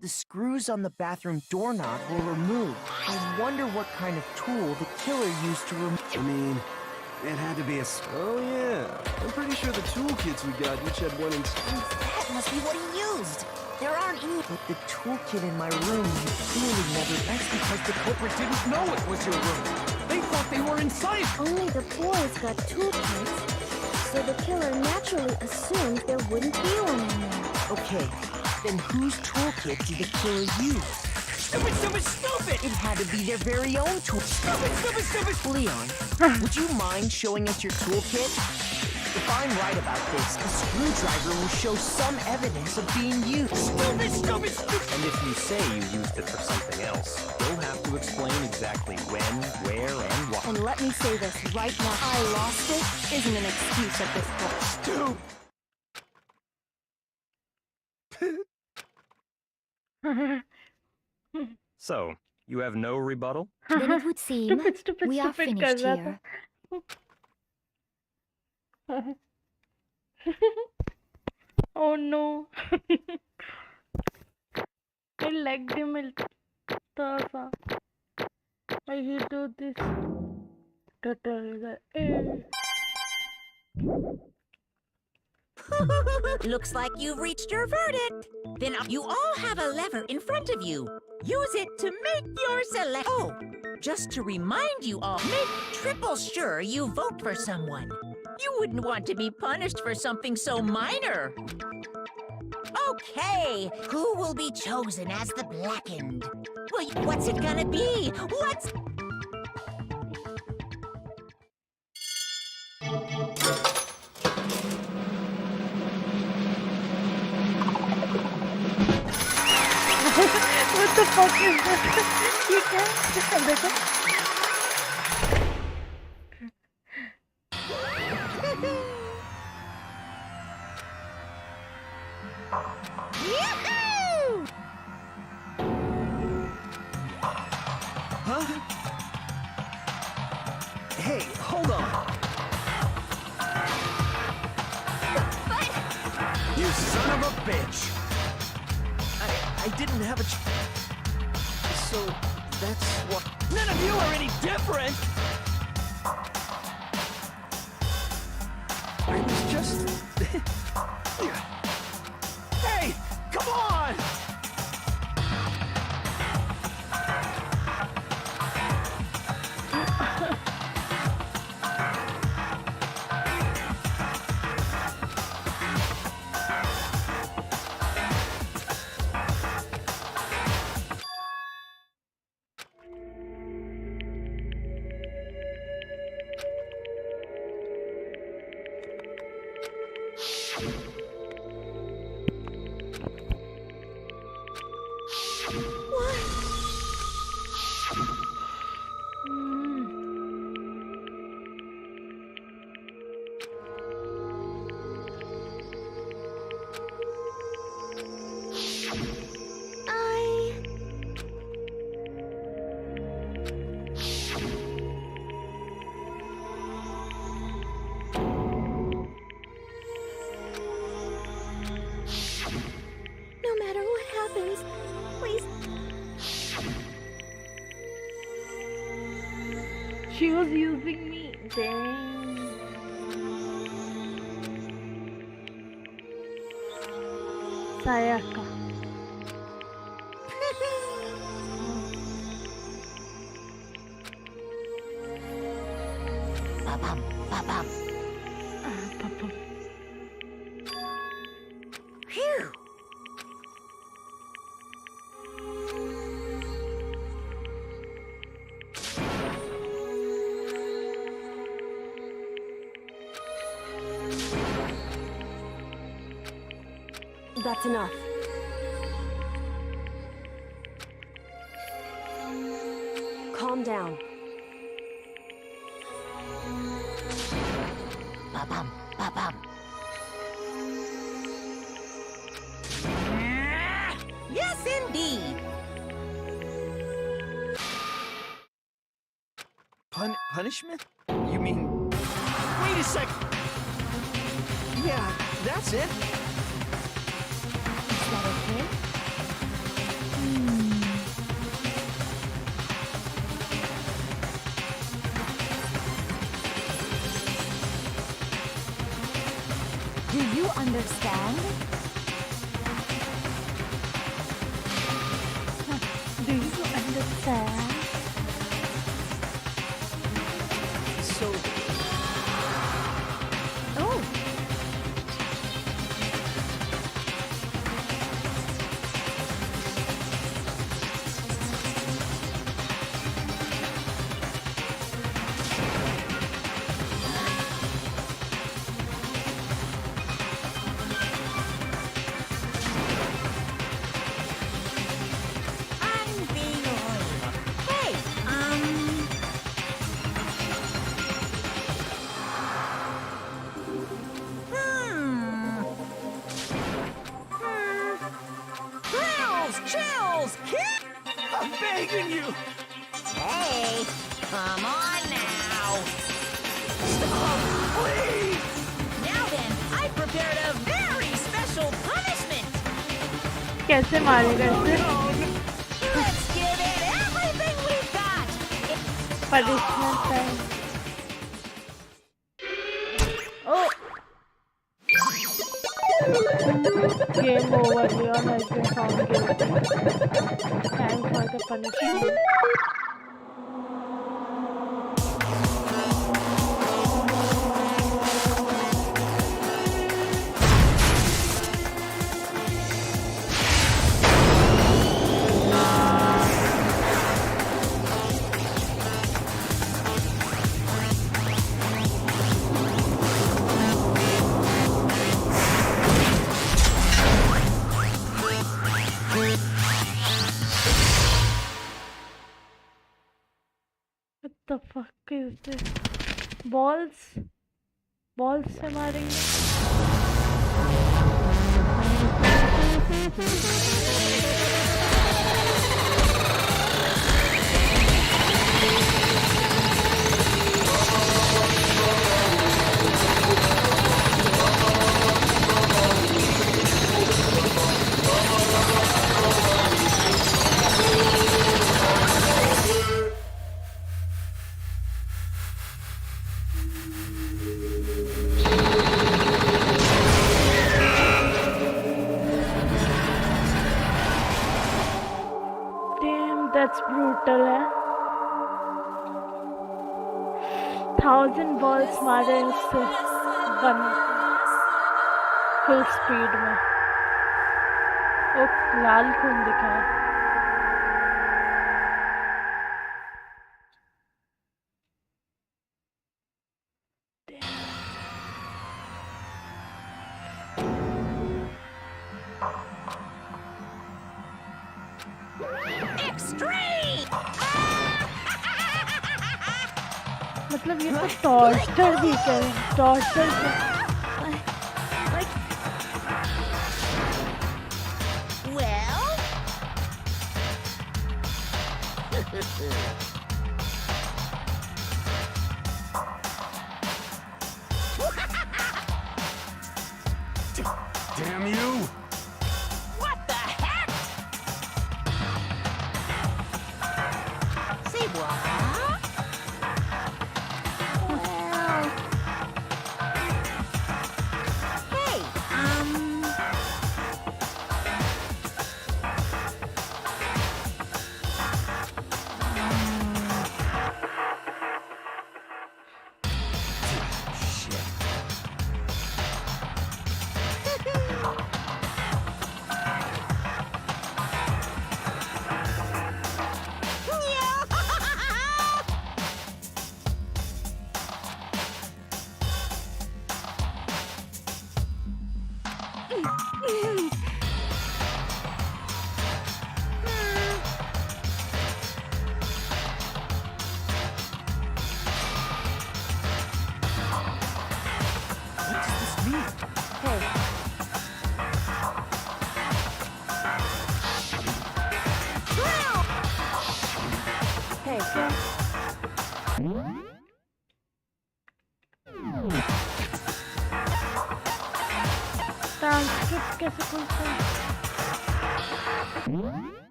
The screws on the bathroom doorknob were removed. I wonder what kind of tool the killer used to remove. I mean, it had to be a... Oh yeah, I'm pretty sure the toolkits we got each had one inside. That must be what he used. There aren't any. But the toolkit in my room you clearly never... That's because the culprit didn't know it was your room. They thought they were inside. Only the boys got toolkits, so the killer naturally assumed there wouldn't be one in there. Okay, then whose toolkit did the killer use? Stupid, stupid, stupid! It had to be their very own tool. Stupid, stupid, stupid! Leon, would you mind showing us your toolkit? If I'm right about this, the screwdriver will show some evidence of being used. Stupid, stupid, stupid! And if you say you used it for something else, you'll have to explain exactly when, where, and why. And let me say this right now. I lost it isn't an excuse at this point. Stupid! So, you have no rebuttal? Then it would seem stupid, we are stupid कर finished रहा here. था. Oh no. I like him. Why he do this? Looks like you've reached your verdict. Then you all have a lever in front of you. Use it to make your select. Oh, just to remind you all, make triple sure you vote for someone. You wouldn't want to be punished for something so minor. Okay, who will be chosen as the blackened? Well, what's it gonna be? What's... What the fuck is this? You can't. देखो. Yahoo! Huh? Hey, hold on. You son of a bitch! I didn't have a So, that's what... None of you are any different! I was just... Hey! Come on! She was using me. Dang. Sayaka. Ba-bum, ba-bum. Papa. Phew! That's enough. Calm down. Ba-bum, ba-bum. Yes, indeed. Punishment? You mean... Wait a sec! Yeah, that's it. Is that okay? Do you understand? Do you understand? So... Oh. Chills, kid! I'm begging you! Hey, come on now. Stop, please! Now then, I prepared a very special punishment. कैसे मारेगा इसे? Let's give it everything we've got. Punishment time. Oh. Game over. Leon has been found guilty. Time for the punishment. What the fuck is this? Balls? Balls से मारेंगे? That's brutal, है 1000 balls मारे उससे one full speed में वो लाल खून दिखा है मतलब ये तो टॉर्चर भी करें torture Damn you! What the heck? Say what? क्या ट्रांसक्रिप्ट कैसे खुलता है?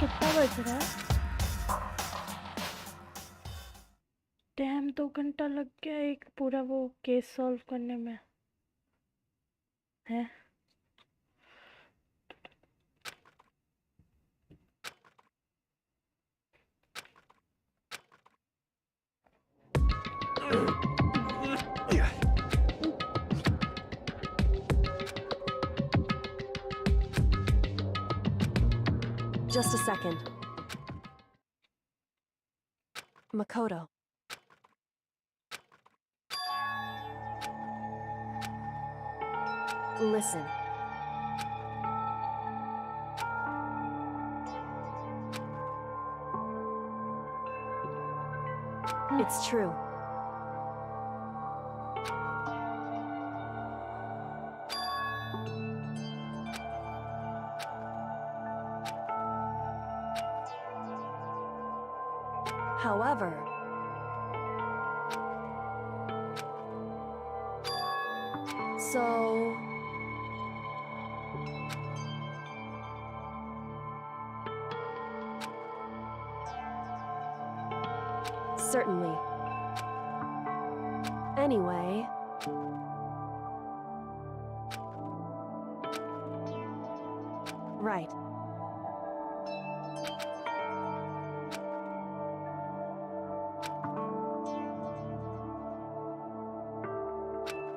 कितना बज रहा है? डैम 2 घंटा लग गया एक पूरा वो केस सॉल्व करने में है। Just a second. Makoto. Listen. It's true. However, so certainly. Anyway, right.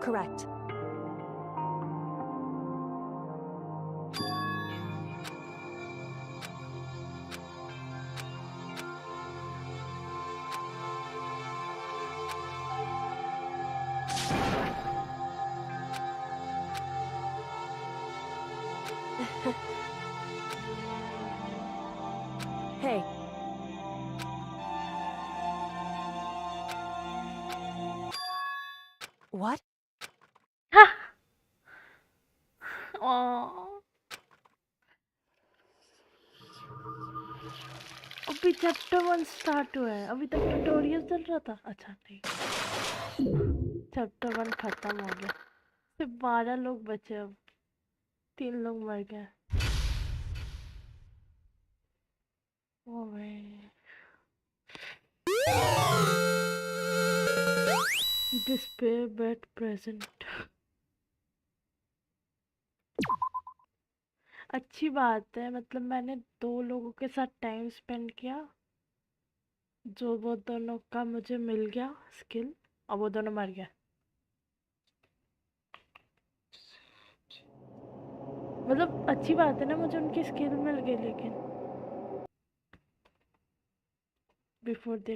Correct. Hey. What? अभी चैप्टर 1 स्टार्ट हुआ है, अभी तक ट्यूटोरियल चल रहा था। अच्छा नहीं, चैप्टर 1 खत्म हो गया, सिर्फ 12 लोग बचे, अब 3 लोग मर गए। ओ भाई, डिस्पेयर बेट प्रेजेंट। अच्छी बात है, मतलब मैंने 2 लोगों के साथ टाइम स्पेंड किया, जो वो दोनों का मुझे मिल गया स्किल, और वो दोनों मर गया। मतलब अच्छी बात है ना, मुझे उनकी स्किल मिल गई, लेकिन बिफोर दे